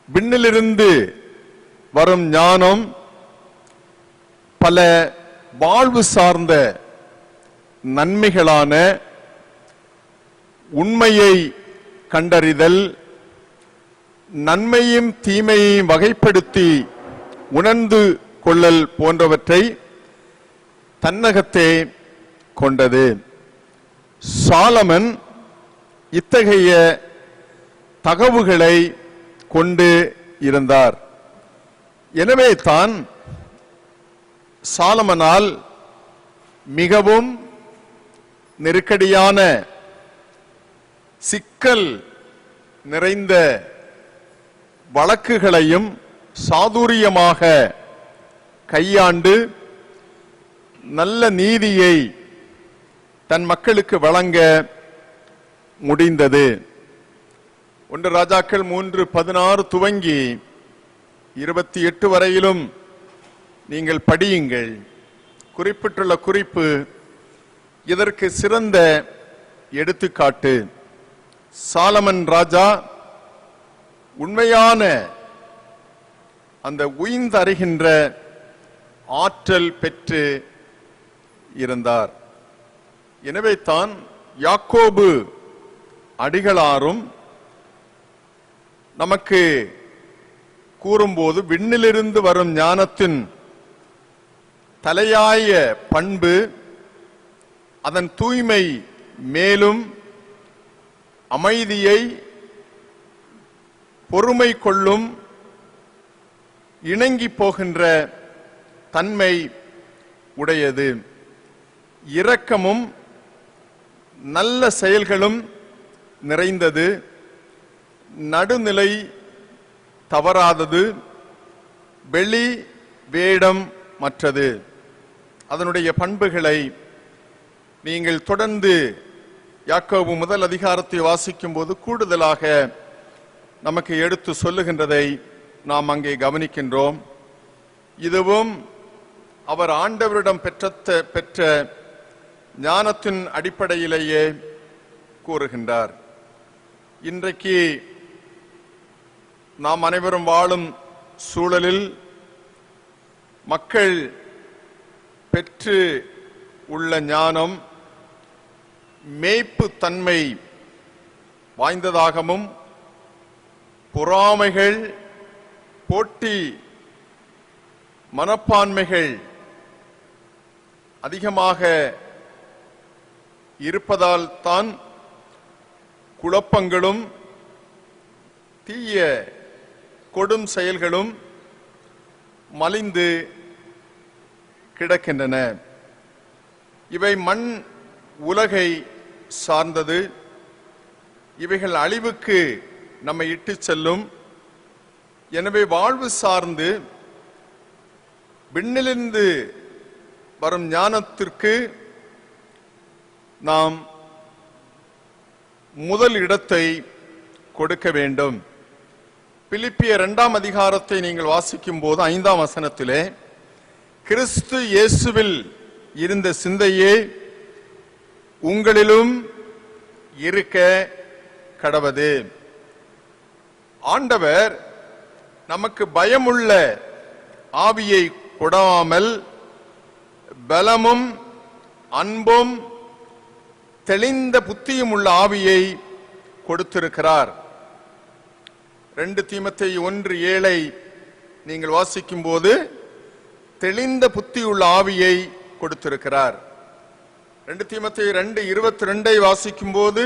விண்ணிலிருந்து வரும் ஞானம் பல வாழ்வு சார்ந்த நன்மைகளான உண்மையை கண்டறிதல், நன்மையும் தீமையையும் வகைப்படுத்தி உணர்ந்து கொள்ளல் போன்றவற்றை தன்னகத்தே கொண்டது. சாலமன் இத்தகைய தகவுகளை கொண்டு இருந்தார். எனவே தான் சாலமனால் மிகவும் நெருக்கடியான சிக்கல் நிறைந்த வழக்குகளையும் சாதுரியமாக கையாண்டு நல்ல நீதியை தன் மக்களுக்கு வழங்க முடிந்தது. 1 ராஜாக்கள் 3:16 துவங்கி 28 வரையிலும் நீங்கள் படியுங்கள். குறிப்பிட்டுள்ள குறிப்பு இதற்கு சிறந்த எடுத்துக்காட்டு. சாலமன் ராஜா உண்மையான அந்த உய்ந்தறிகின்ற ஆற்றல் பெற்று இருந்தார். எனவே தான் யாக்கோபு அடிகளாரும் நமக்கு கூறும்போது விண்ணிலிருந்து வரும் ஞானத்தின் தலையாய பண்பு அதன் தூய்மை, மேலும் அமைதியை, பொறுமை கொள்ளும், இணங்கி போகின்ற தன்மை உடையது. இரக்கமும் நல்ல செயல்களும் நிறைந்தது, நடுநிலை தவறாதது, வெளி வேடம் மற்றது. அதனுடைய பண்புகளை நீங்கள் தொடர்ந்து யாக்கோபு 1 அதிகாரத்தை வாசிக்கும் போது கூடுதலாக நமக்கு எடுத்து சொல்லுகின்றதை நாம் அங்கே கவனிக்கின்றோம். இதுவும் அவர் ஆண்டவரிடம் பெற்ற ஞானத்தின் அடிப்படையிலேயே கூறுகின்றார். இன்றைக்கு நாம் அனைவரும் வாழும் சூழலில் மக்கள் பெற்று உள்ள ஞானம் மேய்ப்பு தன்மை வாய்ந்ததாகவும், பொறாமைகள், போட்டி மனப்பான்மைகள் அதிகமாக இருப்பதால் தான் குழப்பங்களும் தீய கொடும் செயல்களும் மலிந்து கிடக்கின்றன. இவை மண் உலகை சார்ந்தது. இவைகள் அழிவுக்கு நம்மை இட்டு செல்லும். எனவே வாழ்வு சார்ந்து விண்ணிலிருந்து வரும் ஞானத்திற்கு நாம் முதல் இடத்தை கொடுக்க வேண்டும். பிலிப்பியர் 2 அதிகாரத்தை நீங்கள் வாசிக்கும் போது 5ஆம் வசனத்திலே கிறிஸ்து இயேசுவில் இருந்த சிந்தையே உங்களிலும் இருக்க கடவது. ஆண்டவர் நமக்கு பயமுள்ள ஆவியை கொடாமல் பலமும் அன்பும் தெளிந்த புத்தியும் உள்ள ஆவியை கொடுத்திருக்கிறார். 2 தீமோத்தேயு 1:7 நீங்கள் வாசிக்கும் போது தெளிந்த புத்தியுள்ள ஆவியை கொடுத்திருக்கிறார். 2 தீமோத்தேயு 2:22 வாசிக்கும் போது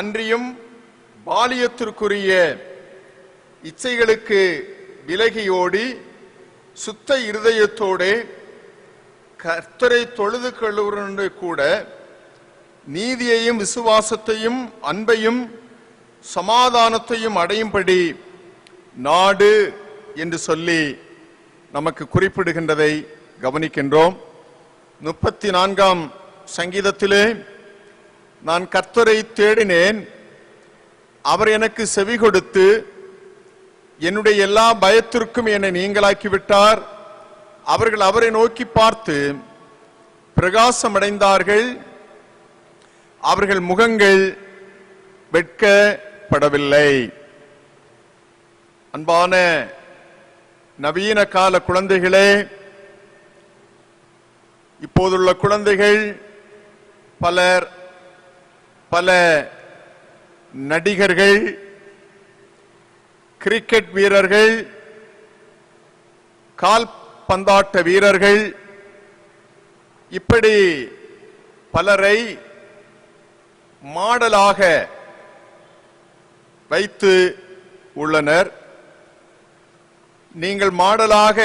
அன்றியும் பாலியத்திற்குரிய இச்சைகளுக்கு விலகியோடி சுத்த இருதயத்தோடு கர்த்தரை தொழுது கொள்ளுவதோடு கூட நீதியையும் விசுவாசத்தையும் அன்பையும் சமாதானத்தையும் அடையும்படி நாடு என்று சொல்லி நமக்கு குறிப்பிடுகின்றதை கவனிக்கின்றோம். 34ஆம் சங்கீதத்திலே நான் கர்த்தரை தேடினேன், அவர் எனக்கு செவி கொடுத்து என்னுடைய எல்லா பயத்திற்கும் என்னை நீங்களாக்கிவிட்டார். அவர்கள் அவரை நோக்கி பார்த்து பிரகாசமடைந்தார்கள், அவர்கள் முகங்கள் வெட்கப்படவில்லை. அன்பான நவீன கால குழந்தைகளே, இப்போதுள்ள குழந்தைகள் பல நடிகர்கள், கிரிக்கெட் வீரர்கள், கால்பந்தாட்ட வீரர்கள், இப்படி பலரை மாடலாக வைத்து உள்ளனர். நீங்கள் மாடலாக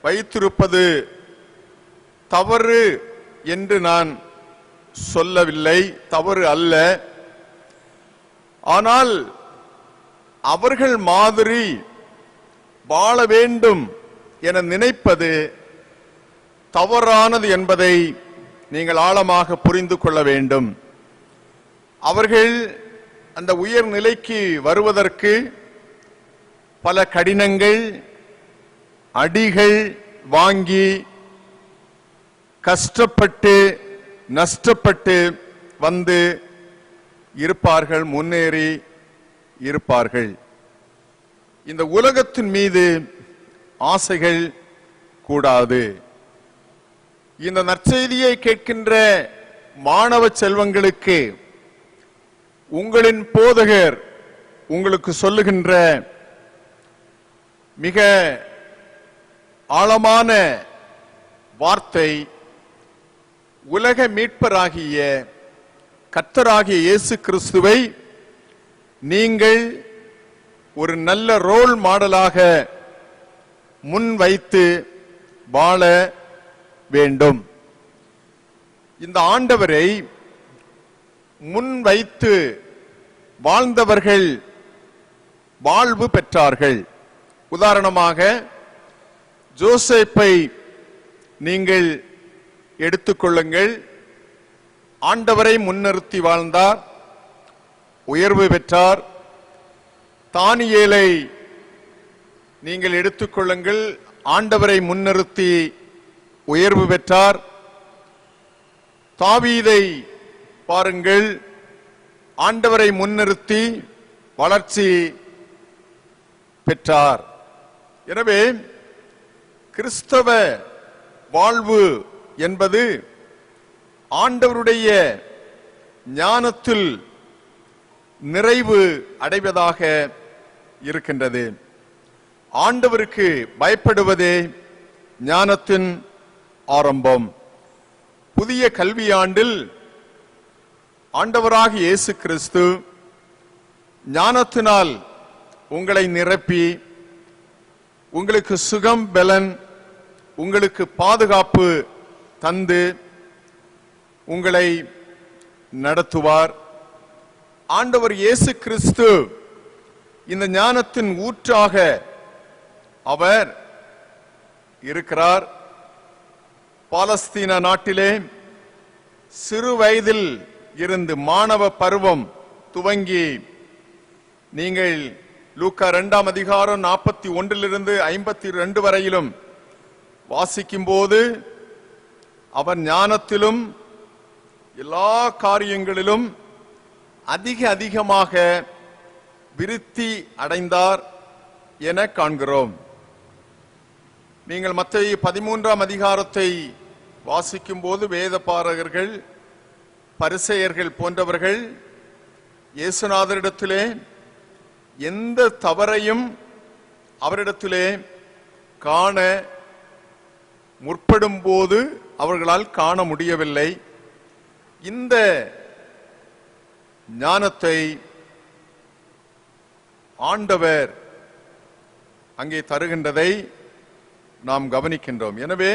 வைத்திருப்பது தவறு என்று நான் சொல்லவில்லை, தவறு அல்ல. ஆனால் அவர்கள் மாதிரி வாழ வேண்டும் என நினைப்பது தவறானது என்பதை நீங்கள் ஆழமாக புரிந்து கொள்ள வேண்டும். அவர்கள் அந்த உயர்நிலைக்கு வருவதற்கு பல கடினங்கள், அடிகள் வாங்கி கஷ்டப்பட்டு நஷ்டப்பட்டு வந்து இருப்பார்கள், முன்னேறி இருப்பார்கள். இந்த உலகத்தின் மீது ஆசைகள் கூடாது. இந்த நற்செய்தியை கேட்கின்ற மாணவ செல்வங்களுக்கு உங்களின் போதகர் உங்களுக்கு சொல்லுகின்ற மிக ஆழமான வார்த்தை, உலக மீட்பராகிய கர்த்தராகிய இயேசு கிறிஸ்துவை நீங்கள் ஒரு நல்ல ரோல் மாடலாக முன் வைத்து வாழ வேண்டும். இந்த ஆண்டவரை முன் வைத்து வாழ்ந்தவர்கள் வாழ்வு பெற்றார்கள். உதாரணமாக ஜோசேப்பை நீங்கள் எடுத்துக்கொள்ளுங்கள். ஆண்டவரை முன்னிறுத்தி வாழ்ந்தார், உயர்வு பெற்றார். தானியேலை நீங்கள் எடுத்துக்கொள்ளுங்கள், ஆண்டவரை முன்னிறுத்தி உயர்வு பெற்றார். தாவீதை பாருங்கள், ஆண்டவரை முன்னிறுத்தி வளர்ச்சி பெற்றார். எனவே கிறிஸ்தவ வாழ்வு என்பது ஆண்டவருடைய ஞானத்தில் நிறைவு அடைவதாக இருக்கின்றது. ஆண்டவருக்கு பயப்படுவதே ஞானத்தின் ஆரம்பம். புதிய கல்வியாண்டில் ஆண்டவராகிய இயேசு கிறிஸ்து ஞானத்தினால் உங்களை நிரப்பி உங்களுக்கு சுகம் பலன், உங்களுக்கு பாதுகாப்பு தந்து உங்களை நடத்துவார். ஆண்டவர் இயேசு கிறிஸ்து இந்த ஞானத்தின் ஊற்றாக அவர் இருக்கிறார். பாலஸ்தீன நாட்டிலே சிறு வயதில் இருந்து மாணவ பருவம் துவங்கி நீங்கள் லூக்கா 2ஆம் அதிகாரம் 41 52 வரையிலும் வாசிக்கும் போது அவர் ஞானத்திலும் எல்லா காரியங்களிலும் அதிகமாக விருத்தி அடைந்தார் என காண்கிறோம். நீங்கள் மத்தேயு 13ஆம் அதிகாரத்தை வாசிக்கும் போது வேதபாரகர்கள், பரிசேயர்கள் போன்றவர்கள் இயேசுநாதரிடத்திலே எந்த தவறையும் அவரிடத்திலே காண முற்படும் போது அவர்களால் காண முடியவில்லை. இந்த ஞானத்தை ஆண்டவர் அங்கே தருகின்றதை நாம் கவனிக்கின்றோம். எனவே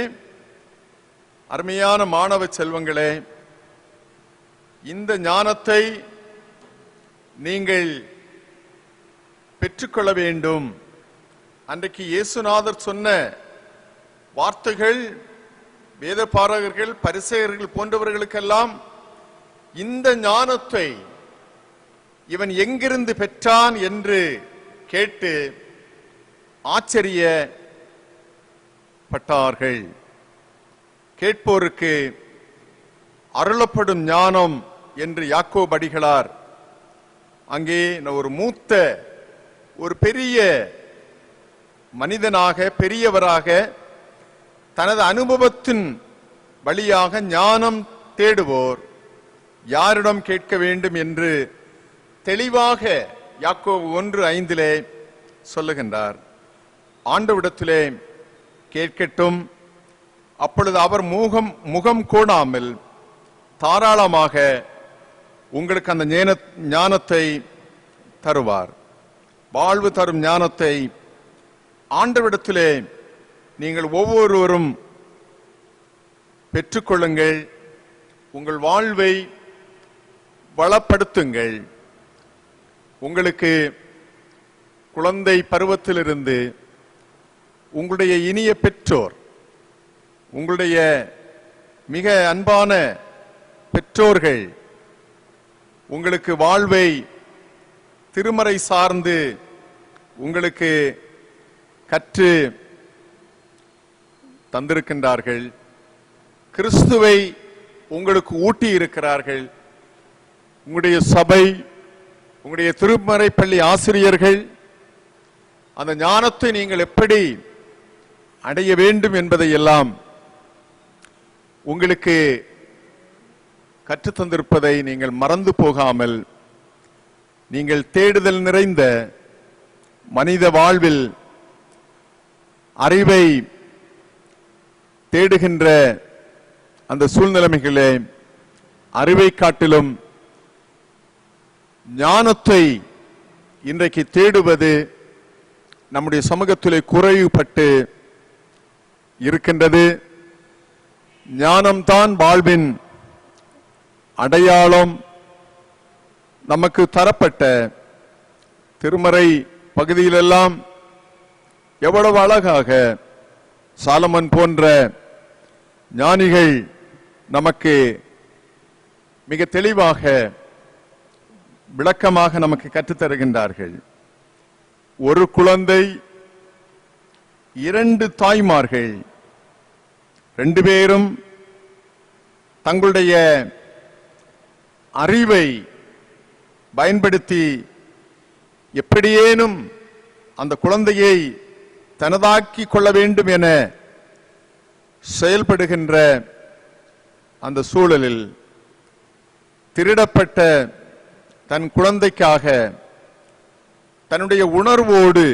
அருமையான மாணவ செல்வங்களே, இந்த ஞானத்தை நீங்கள் பெற்றுக்கொள்ள வேண்டும். அன்றைக்கு இயேசுநாதர் சொன்ன வார்த்தைகள் வேதபாரகர்கள், பரிசேயர்கள் போன்றவர்களுக்கெல்லாம் இந்த ஞானத்தை இவன் எங்கிருந்து பெற்றான் என்று கேட்டு ஆச்சரியப்பட்டார்கள். கேட்போருக்கு அருளப்படும் ஞானம் என்று யாக்கோபு அடிகளார் அங்கே ஒரு மூத்த ஒரு பெரிய மனிதனாக, பெரியவராக தனது அனுபவத்தின் வழியாக ஞானம் தேடுவோர் யாரிடம் கேட்க வேண்டும் என்று தெளிவாக யாக்கோபு 1:5 சொல்லுகின்றார். ஆண்டவரிடத்திலே கேட்கட்டும், அப்பொழுது அவர் முகம் கோணாமல் தாராளமாக உங்களுக்கு அந்த ஞானத்தை தருவார். வாழ்வு தரும் ஞானத்தை ஆண்டவரிடத்திலே நீங்கள் ஒவ்வொருவரும் பெற்றுக்கொள்ளுங்கள். உங்கள் வாழ்வை வளப்படுத்துங்கள். உங்களுக்கு குழந்தை பருவத்திலிருந்து உங்களுடைய இனிய பெற்றோர், உங்களுடைய மிக அன்பான பெற்றோர்கள் உங்களுக்கு வாழ்வை திருமறை சார்ந்து உங்களுக்கு கற்று தந்திருக்கின்றார்கள். கிறிஸ்துவை உங்களுக்கு ஊட்டி இருக்கிறார்கள். உங்களுடைய சபை, உங்களுடைய திருமறை பள்ளி ஆசிரியர்கள் அந்த ஞானத்தை நீங்கள் எப்படி அடைய வேண்டும் என்பதை எல்லாம் உங்களுக்கு கற்றுத்தந்திருப்பதை நீங்கள் மறந்து போகாமல், நீங்கள் தேடுதல் நிறைந்த மனித வாழ்வில் அறிவை தேடுகின்ற அந்த சூழ்நிலைமைகளே அறிவை காட்டிலும் ஞானத்தை இன்றைக்கு தேடுவது நம்முடைய சமூகத்திலே குறைவுபட்டு இருக்கின்றது. ஞானம்தான் வாழ்வின் அடையாளம். நமக்கு தரப்பட்ட திருமறை பகுதியிலெல்லாம் எவ்வளவு அழகாக சாலமன் போன்ற ஞானிகள் நமக்கு மிக தெளிவாக விளக்கமாக நமக்கு கற்றுத்தருகின்றார்கள். ஒரு குழந்தை, 2 தாய்மார்கள், 2 பேரும் தங்களுடைய அறிவை பயன்படுத்தி எப்படியேனும் அந்த குழந்தையை தனதாக்கி கொள்ள வேண்டும் என செயல்படுகின்ற அந்த சூழலில் திருடப்பட்ட தன் குழந்தைக்காக தன்னுடைய உணர்வோடு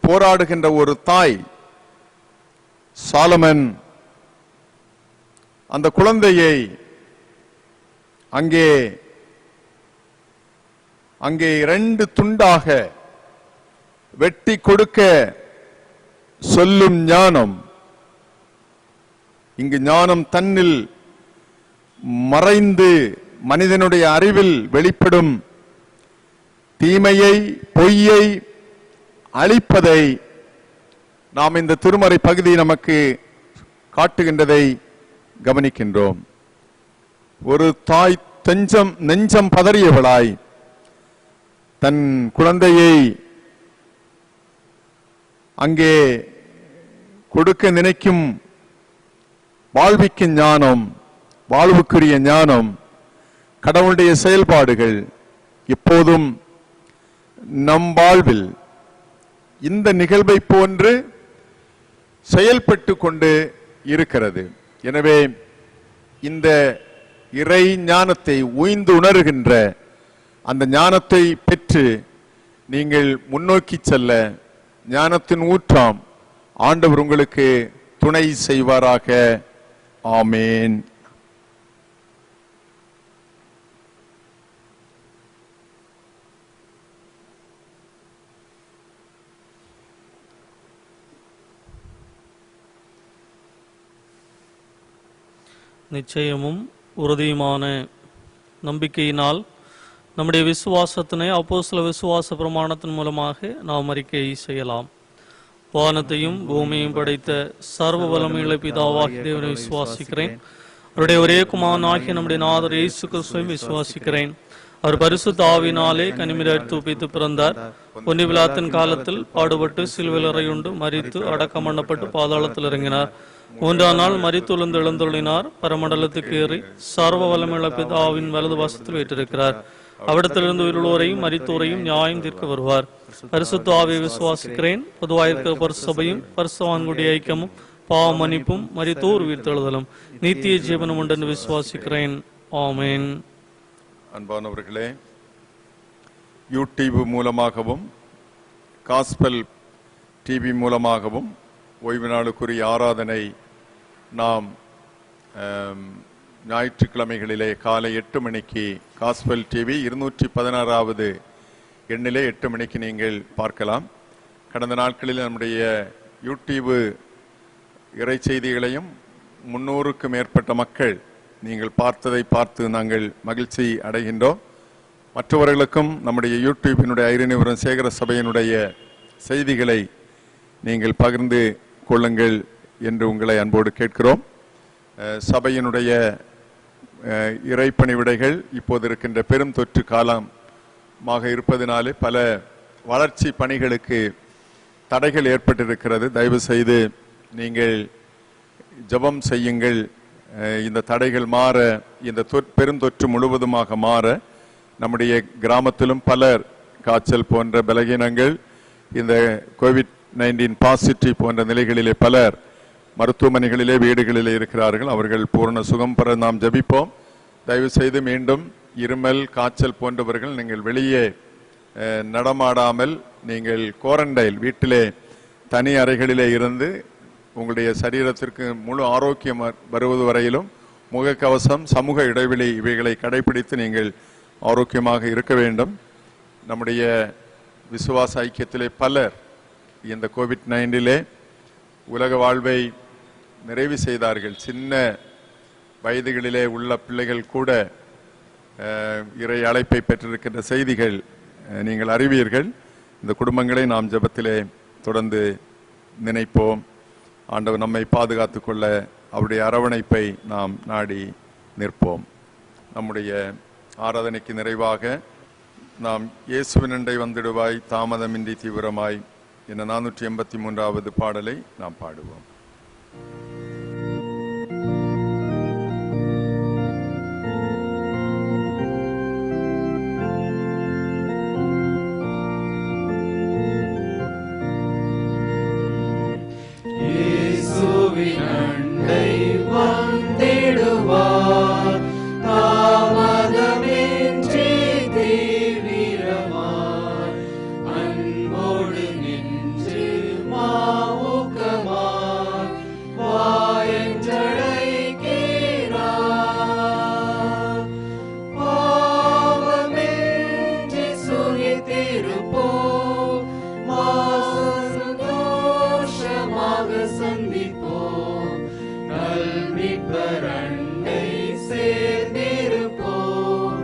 போராடுகின்ற ஒரு தாய் சாலமன் அந்த குழந்தையை அங்கே 2 துண்டாக வெட்டி கொடுக்க சொல்லும் ஞானம். இங்கு ஞானம் தன்னில் மறைந்து மனிதனுடைய அறிவில் வெளிப்படும் தீமையை, பொய்யை அழிப்பதை நாம் இந்த திருமறை பகுதி நமக்கு காட்டுகின்றதை கவனிக்கின்றோம். ஒரு தாய் நெஞ்சம் பதறியவளாய் தன் குழந்தையை அங்கே கொடுக்க நினைக்கும் வாழ்விக்கும் ஞானம், வாழ்வுக்குரிய ஞானம், கடவுளுடைய செயல்பாடுகள் எப்போதும் நம் வாழ்வில் இந்த நிகழ்வை போன்று செயல்பட்டு கொண்டு இருக்கிறது. எனவே இந்த இறை ஞானத்தை உய்ந்து உணர்கின்ற அந்த ஞானத்தை பெற்று நீங்கள் முன்னோக்கி செல்ல ஞானத்தின் ஊற்றாம் ஆண்டவர் உங்களுக்கு துணை செய்வாராக. ஆமேன். நிச்சயமும் உறுதியுமான நம்பிக்கையினால் நம்முடைய விசுவாசத்தினை அப்போஸ்தல விசுவாச பிரமாணத்தின் மூலமாக நாம் அறிக்கை செய்யலாம். வானத்தையும் பூமியையும் படைத்த சர்வ வல்லமையுள்ள பிதாவாகிய தேவனை விசுவாசிக்கிறேன். அவருடைய ஒரே குமாரனாகிய நம்முடைய நாதர் இயேசு கிறிஸ்துவையும் விசுவாசிக்கிறேன். அவர் பரிசுத்த ஆவியினாலே கனிமிரர் தூப்பித்து பிறந்தார். பொன்னி விழாத்தின் காலத்தில் பாடுபட்டு சிலுவையில் அறையுண்டு மரித்து அடக்கம் பண்ணப்பட்டு பாதாளத்தில் இறங்கினார். 3ஆம் நாள் மரித்துழுந்து எழுந்தருளினார். பரமண்டலத்துக்கு ஏறி சர்வ வல்லமையுள்ள பிதாவின் வலது வாசத்தில் வீற்றிருக்கிறார். அவிடத்திலிருந்து உயிருள்ளோரையும் மரித்தோரையும் நியாயம் தீர்க்க வருவார். பரிசுத்த ஆவியை விசுவாசிக்கிறேன். பொதுவாயிருக்கிற பரிசுசபையும் பரிசுத்தவான்களுடைய ஐக்கியமும் பாவ மன்னிப்பும் மரித்தோர் உயிர்த்தெழுதலும் நித்திய ஜீவனும் உண்டு விசுவாசிக்கிறேன். ஆமேன். அன்பானவர்களே, யூடியூப் மூலமாகவும் காஸ்பல் டிவி மூலமாகவும் ஓய்வு நாளுக்குரிய ஆராதனை நாம் ஞாயிற்றுக்கிழமைகளிலே காலை 8 மணிக்கு காஸ்பல் டிவி 216வது எண்ணிலே 8 மணிக்கு நீங்கள் பார்க்கலாம். கடந்த நாட்களில் நம்முடைய யூடியூப் இறை செய்திகளையும் 300க்கும் மேற்பட்ட மக்கள் நீங்கள் பார்த்ததை பார்த்து நாங்கள் மகிழ்ச்சி அடைகின்றோம். மற்றவர்களுக்கும் நம்முடைய யூடியூபினுடைய ஐரணிபுரம் சேகர சபையினுடைய செய்திகளை நீங்கள் பகிர்ந்து கொள்ளுங்கள் என்று உங்களை அன்போடு கேட்கிறோம். சபையினுடைய இறைப்பணி விடைகள் இப்போது இருக்கின்ற பெரும் தொற்று காலமாக இருப்பதினாலே பல வளர்ச்சி பணிகளுக்கு தடைகள் ஏற்பட்டிருக்கிறது. தயவு செய்து நீங்கள் ஜெபம் செய்யுங்கள். இந்த தடைகள் மாற, இந்த பெருந்தொற்று முழுவதுமாக மாற. நம்முடைய கிராமத்திலும் பலர் காய்ச்சல் போன்ற பலகீனங்கள், இந்த கோவிட்-19 பாசிட்டிவ் போன்ற நிலைகளிலே பலர் மருத்துவமனைகளிலே வீடுகளிலே இருக்கிறார்கள். அவர்கள் பூரண சுகம் பெற நாம் ஜெபிப்போம். தயவு செய்து மீண்டும் இருமல் காய்ச்சல் போன்றவர்கள் நீங்கள் வெளியே நடமாடாமல் நீங்கள் குவாரண்டைன் வீட்டிலே தனி அறைகளிலே இருந்து உங்களுடைய சரீரத்திற்கு முழு ஆரோக்கியம் வருவது வரையிலும் முகக்கவசம், சமூக இடைவெளி இவைகளை கடைபிடித்து நீங்கள் ஆரோக்கியமாக இருக்க வேண்டும். நம்முடைய விசுவாச ஐக்கியத்திலே பலர் இந்த கோவிட்-19 உலக வாழ்வை நிறைவு செய்தார்கள். சின்ன வயதுகளிலே உள்ள பிள்ளைகள் கூட இறை அழைப்பை பெற்றிருக்கின்ற செய்திகள் நீங்கள் அறிவீர்கள். இந்த குடும்பங்களை நாம் ஜெபத்திலே தொடர்ந்து நினைப்போம். ஆண்டவர் நம்மை பாதுகாத்து கொள்ள அவருடைய அரவணைப்பை நாம் நாடி நிற்போம். நம்முடைய ஆராதனைக்கு நிறைவாக நாம் இயேசுவினண்டை வந்திடுவாய் தாமதமின்றி தீவிரமாய் என்ற 483வது பாடலை நாம் பாடுவோம். இயேசுவினண்டை வந்திடுவாய் தாமதமின்றி தீவிரமாய் அன்போடு நின்று மாவுக்கமாய் வாயென்றழைக்கிறார். பாவமின்றி சுகித்திருப்போம், சந்தோஷமாக சந்திப்போம், நல்மீட்பரண்டை சேர்ந்திருப்போம்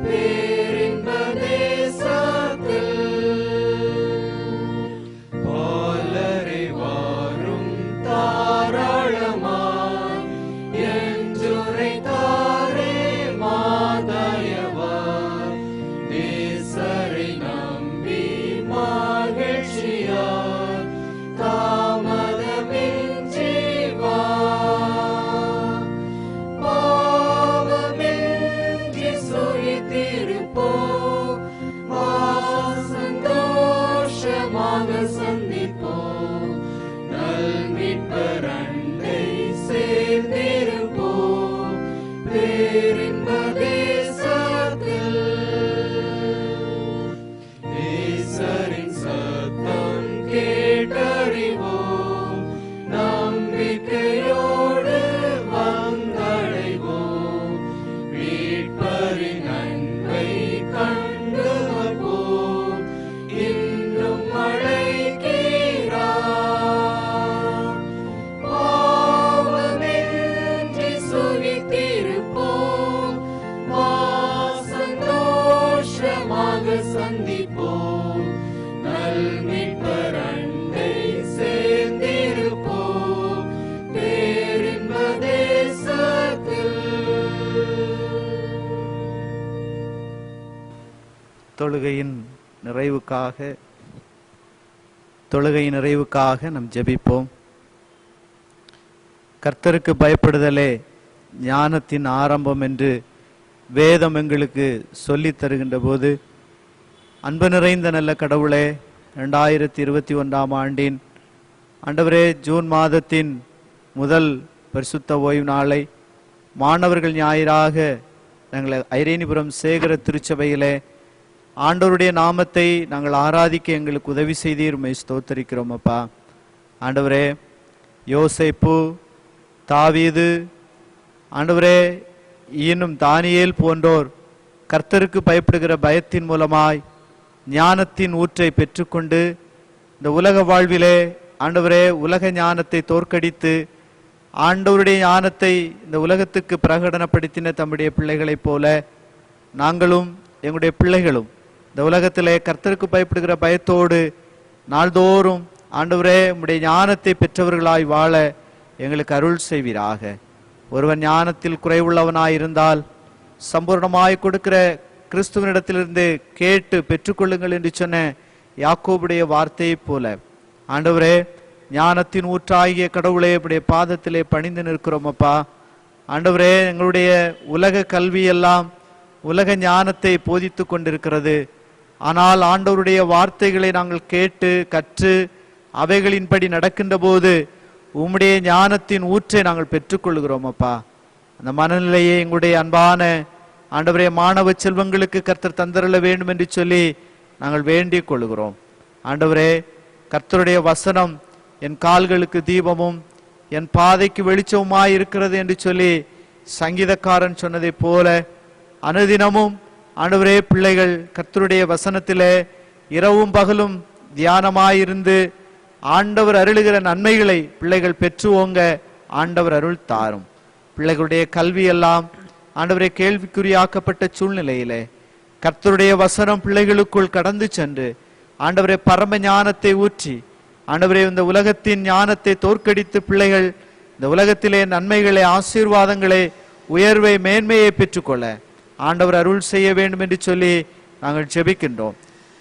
பேரின்ப தேசத்தில். பாலரை வாரும் தாராளமாய் என்றுரைத்தாரே மாதயவாய், நேசரை நம்பி மகிழ்ச்சியாய் தாமதமின்றி வா. பாவமின்றி சுகித்திருப்போம், சந்தோஷமாக சந்திப்போம், நல்மீட்பரண்டை சேர்ந்திருப்போம் பேரின்ப தேசத்தில். நேசரின் சத்தம் கேட்டறிவோம், நம்பிக்கையோடு வந்தடைவோம், மீட்பரின் அன்பை கண்டு வருவோம், இன்னும் அழைக்கிறார். பாவமின்றி சுகித்திருப்போம், சந்தோஷமாக சந்திப்போம், நல்மீட்பரண்டை சேர்ந்திருப்போம் பேரின்ப தேசத்தில். தொழுகையின் நிறைவுக்காக நாம் ஜெபிப்போம். கர்த்தருக்கு பயப்படுதலே ஞானத்தின் ஆரம்பம் என்று வேதம் எங்களுக்கு சொல்லித் தருகின்ற போது, அன்பு நிறைந்த நல்ல கடவுளே, 2021ஆம் ஆண்டின் ஆண்டவரே, ஜூன் மாதத்தின் முதல் பரிசுத்த ஓய்வு நாளை மாணவர்கள் ஞாயிறாக நாங்கள் ஐரேனிபுரம் சேகர திருச்சபையிலே ஆண்டவருடைய நாமத்தை நாங்கள் ஆராதிக்க எங்களுக்கு உதவி செய்தீர். உம்மை ஸ்தோத்தரிக்கிறோம் அப்பா. ஆண்டவரே, யோசேப்பு, தாவீது, ஆண்டவரே, இன்னும் தானியேல் போன்றோர் கர்த்தருக்கு பயப்படுகிற பயத்தின் மூலமாய் ஞானத்தின் ஊற்றை பெற்றுக்கொண்டு இந்த உலக வாழ்விலே ஆண்டவரே உலக ஞானத்தை தோற்கடித்து ஆண்டவருடைய ஞானத்தை இந்த உலகத்துக்கு பிரகடனப்படுத்தின தம்முடைய பிள்ளைகளைப் போல நாங்களும் எங்களுடைய பிள்ளைகளும் இந்த உலகத்திலே கர்த்தருக்கு பயப்படுகிற பயத்தோடு நாள்தோறும் ஆண்டவரே உம்முடைய ஞானத்தை பெற்றவர்களாய் வாழ எங்களுக்கு அருள் செய்வீராக. ஒருவன் ஞானத்தில் குறைவுள்ளவனாயிருந்தால் சம்பூர்ணமாய் கொடுக்கிற கிறிஸ்துவனிடத்திலிருந்து கேட்டு பெற்றுக்கொள்ளுங்கள் என்று சொன்ன யாக்கோபுடைய வார்த்தையைப் போல ஆண்டவரே ஞானத்தின் ஊற்றாகிய கடவுளே உடைய பாதத்திலே பணிந்து நிற்கிறோம் அப்பா. ஆண்டவரே எங்களுடைய உலக கல்வியெல்லாம் உலக ஞானத்தை போதித்து கொண்டிருக்கிறது. ஆனால் ஆண்டவருடைய வார்த்தைகளை நாங்கள் கேட்டு கற்று அவைகளின்படி நடக்கின்ற போது உம்முடைய ஞானத்தின் ஊற்றை நாங்கள் பெற்றுக்கொள்கிறோம் அப்பா. அந்த மனநிலையை எங்களுடைய அன்பான ஆண்டவரே மாணவ செல்வங்களுக்கு கர்த்தர் தந்தரல வேண்டும் என்று சொல்லி நாங்கள் வேண்டிக் கொள்கிறோம். ஆண்டவரே கர்த்தருடைய வசனம் என் கால்களுக்கு தீபமும் என் பாதைக்கு வெளிச்சமுமாய் இருக்கிறது என்று சொல்லி சங்கீதக்காரன் சொன்னதை போல அனுதினமும் ஆண்டவரே பிள்ளைகள் கர்த்தருடைய வசனத்திலே இரவும் பகலும் தியானமாயிருந்து ஆண்டவர் அருளுகிற நன்மைகளை பிள்ளைகள் பெற்று ஓங்க ஆண்டவர் அருள் தாரும். பிள்ளைகளுடைய கல்வியெல்லாம் ஆண்டவரே கேள்விக்குறியாக்கப்பட்ட சூழ்நிலையிலே கர்த்தருடைய வசனம் பிள்ளைகளுக்குள் கடந்து சென்று ஆண்டவரே பரம ஞானத்தை ஊற்றி ஆண்டவரே இந்த உலகத்தின் ஞானத்தை தோற்கடித்து பிள்ளைகள் இந்த உலகத்திலே நன்மைகளை ஆசீர்வாதங்களை உயர்வை மேன்மையை பெற்றுக்கொள்ள ஆண்டவர் அருள் செய்ய வேண்டும் என்று சொல்லி நாங்கள் ஜெபிக்கின்றோம்.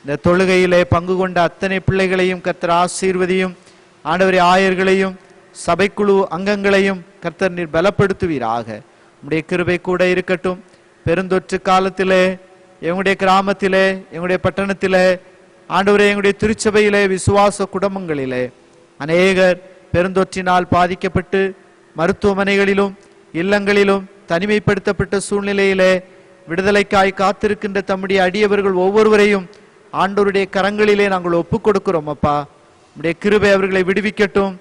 இந்த தொழுகையிலே பங்கு கொண்ட அத்தனை பிள்ளைகளையும் கர்த்தர் ஆசீர்வதியும். ஆண்டவரே ஆயர்களையும் சபைக்குழு அங்கங்களையும் கர்த்தர் நீர் பலப்படுத்துவீராக. உம்முடைய கிருபை கூட இருக்கட்டும். பெருந்தொற்று காலத்திலே எங்களுடைய கிராமத்திலே எங்களுடைய பட்டணத்திலே ஆண்டவரே எங்களுடைய திருச்சபையிலே விசுவாச குடும்பங்களிலே அநேகர் பெருந்தொற்றினால் பாதிக்கப்பட்டு மருத்துவமனைகளிலும் இல்லங்களிலும் தனிமைப்படுத்தப்பட்ட சூழ்நிலையிலே விடுதலைக்காய் காத்திருக்கின்ற தம்முடைய அடியவர்கள் ஒவ்வொருவரையும் ஆண்டவருடைய கரங்களிலே நாங்கள் ஒப்புக் கொடுக்கிறோம் அப்பா. உம்முடைய கிருபை அவர்களை விடுவிக்கட்டும்.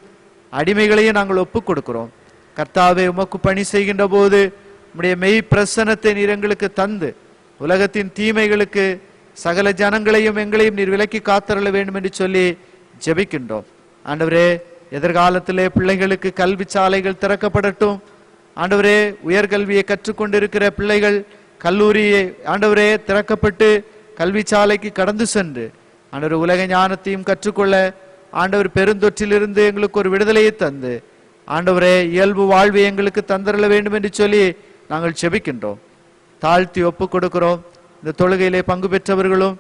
அடிமைகளையும் நாங்கள் ஒப்புக் கொடுக்கிறோம். கர்த்தாவே உமக்கு பணி செய்கின்ற போது உம்முடைய மெய் பிரசன்னத்தை நீர் எங்களுக்கு தந்து உலகத்தின் தீமைகளுக்கு சகல ஜனங்களையும் எங்களையும் நீர் விலக்கி காத்தருள வேண்டும் என்று சொல்லி ஜெபிக்கின்றோம். ஆண்டவரே எதிர்காலத்திலே பிள்ளைகளுக்கு கல்வி சாலைகள் திறக்கப்படட்டும். ஆண்டவரே உயர்கல்வியை கற்றுக்கொண்டிருக்கிற பிள்ளைகள் கல்லூரியை ஆண்டவரே திறக்கப்பட்டு கல்வி சாலைக்கு கடந்து சென்று ஆண்டவர் உலக ஞானத்தையும் கற்றுக்கொள்ள ஆண்டவர் பெருந்தொற்றிலிருந்து எங்களுக்கு ஒரு விடுதலையை தந்து ஆண்டவரே இயல்பு வாழ்வை எங்களுக்கு தந்தரல வேண்டும் என்று சொல்லி நாங்கள் செபிக்கின்றோம். தாழ்த்தி ஒப்பு கொடுக்கிறோம். இந்த தொழுகையிலே பங்கு பெற்றவர்களும்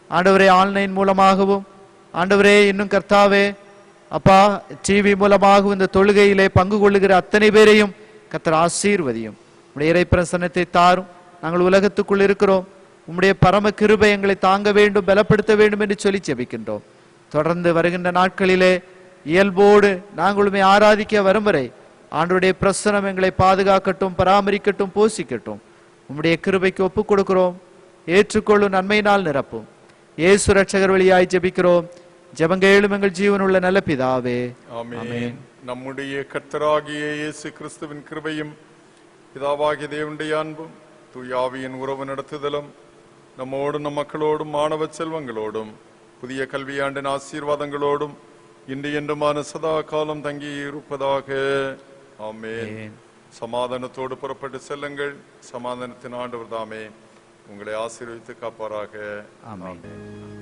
ஆண்டவரே ஆன்லைன் மூலமாகவும் ஆண்டவரே இன்னும் கர்த்தாவே அப்பா டிவி மூலமாகவும் இந்த தொழுகையிலே பங்கு கொள்ளுகிற அத்தனை பேரையும் கர்த்தர் ஆசீர்வதியும். உம்முடைய இறை பிரசன்னத்தை தாரும். நாங்கள் உலகத்துக்குள் இருக்கிறோம். உம்முடைய பரம கிருபை எங்களை தாங்க வேண்டும், பலப்படுத்த வேண்டும் என்று சொல்லி ஜெபிக்கின்றோம். தொடர்ந்து வருகின்ற நாட்களிலே இயல்போடு நாங்களுமே ஆராதிக்க வரும் வரை ஆண்டவருடைய பிரசனம் எங்களை பாதுகாக்கட்டும், பராமரிக்கட்டும், போஷிக்கட்டும். உம்முடைய கிருபைக்கு ஒப்புக் கொடுக்கிறோம். ஏற்றுக்கொள்ளும் நன்மையினால் நிரப்பும். இயேசு ரட்சகர் வழியாய் ஜெபிக்கிறோம். ஜெபங்கேளும் எங்கள் ஜீவனுள்ள நல்ல பிதாவே, ஆமென். நம்முடைய கர்த்தராகிய இயேசு கிறிஸ்துவின் கிருபையும் பிதாவாகிய தேவனுடைய அன்பும் தூயாவியின் உறவு நடத்துதலும் நம்மோடும் நம் மக்களோடும் மாணவ செல்வங்களோடும் புதிய கல்வியாண்டின் ஆசீர்வாதங்களோடும் இன்று என்றுமான சதா காலம் தங்கி இருப்பதாக. ஆமென். சமாதானத்தோடு புறப்பட்டு செல்லுங்கள். சமாதானத்தின் ஆண்டவர் தாமே உங்களை ஆசீர்வதித்து காப்பாராக. ஆமென்.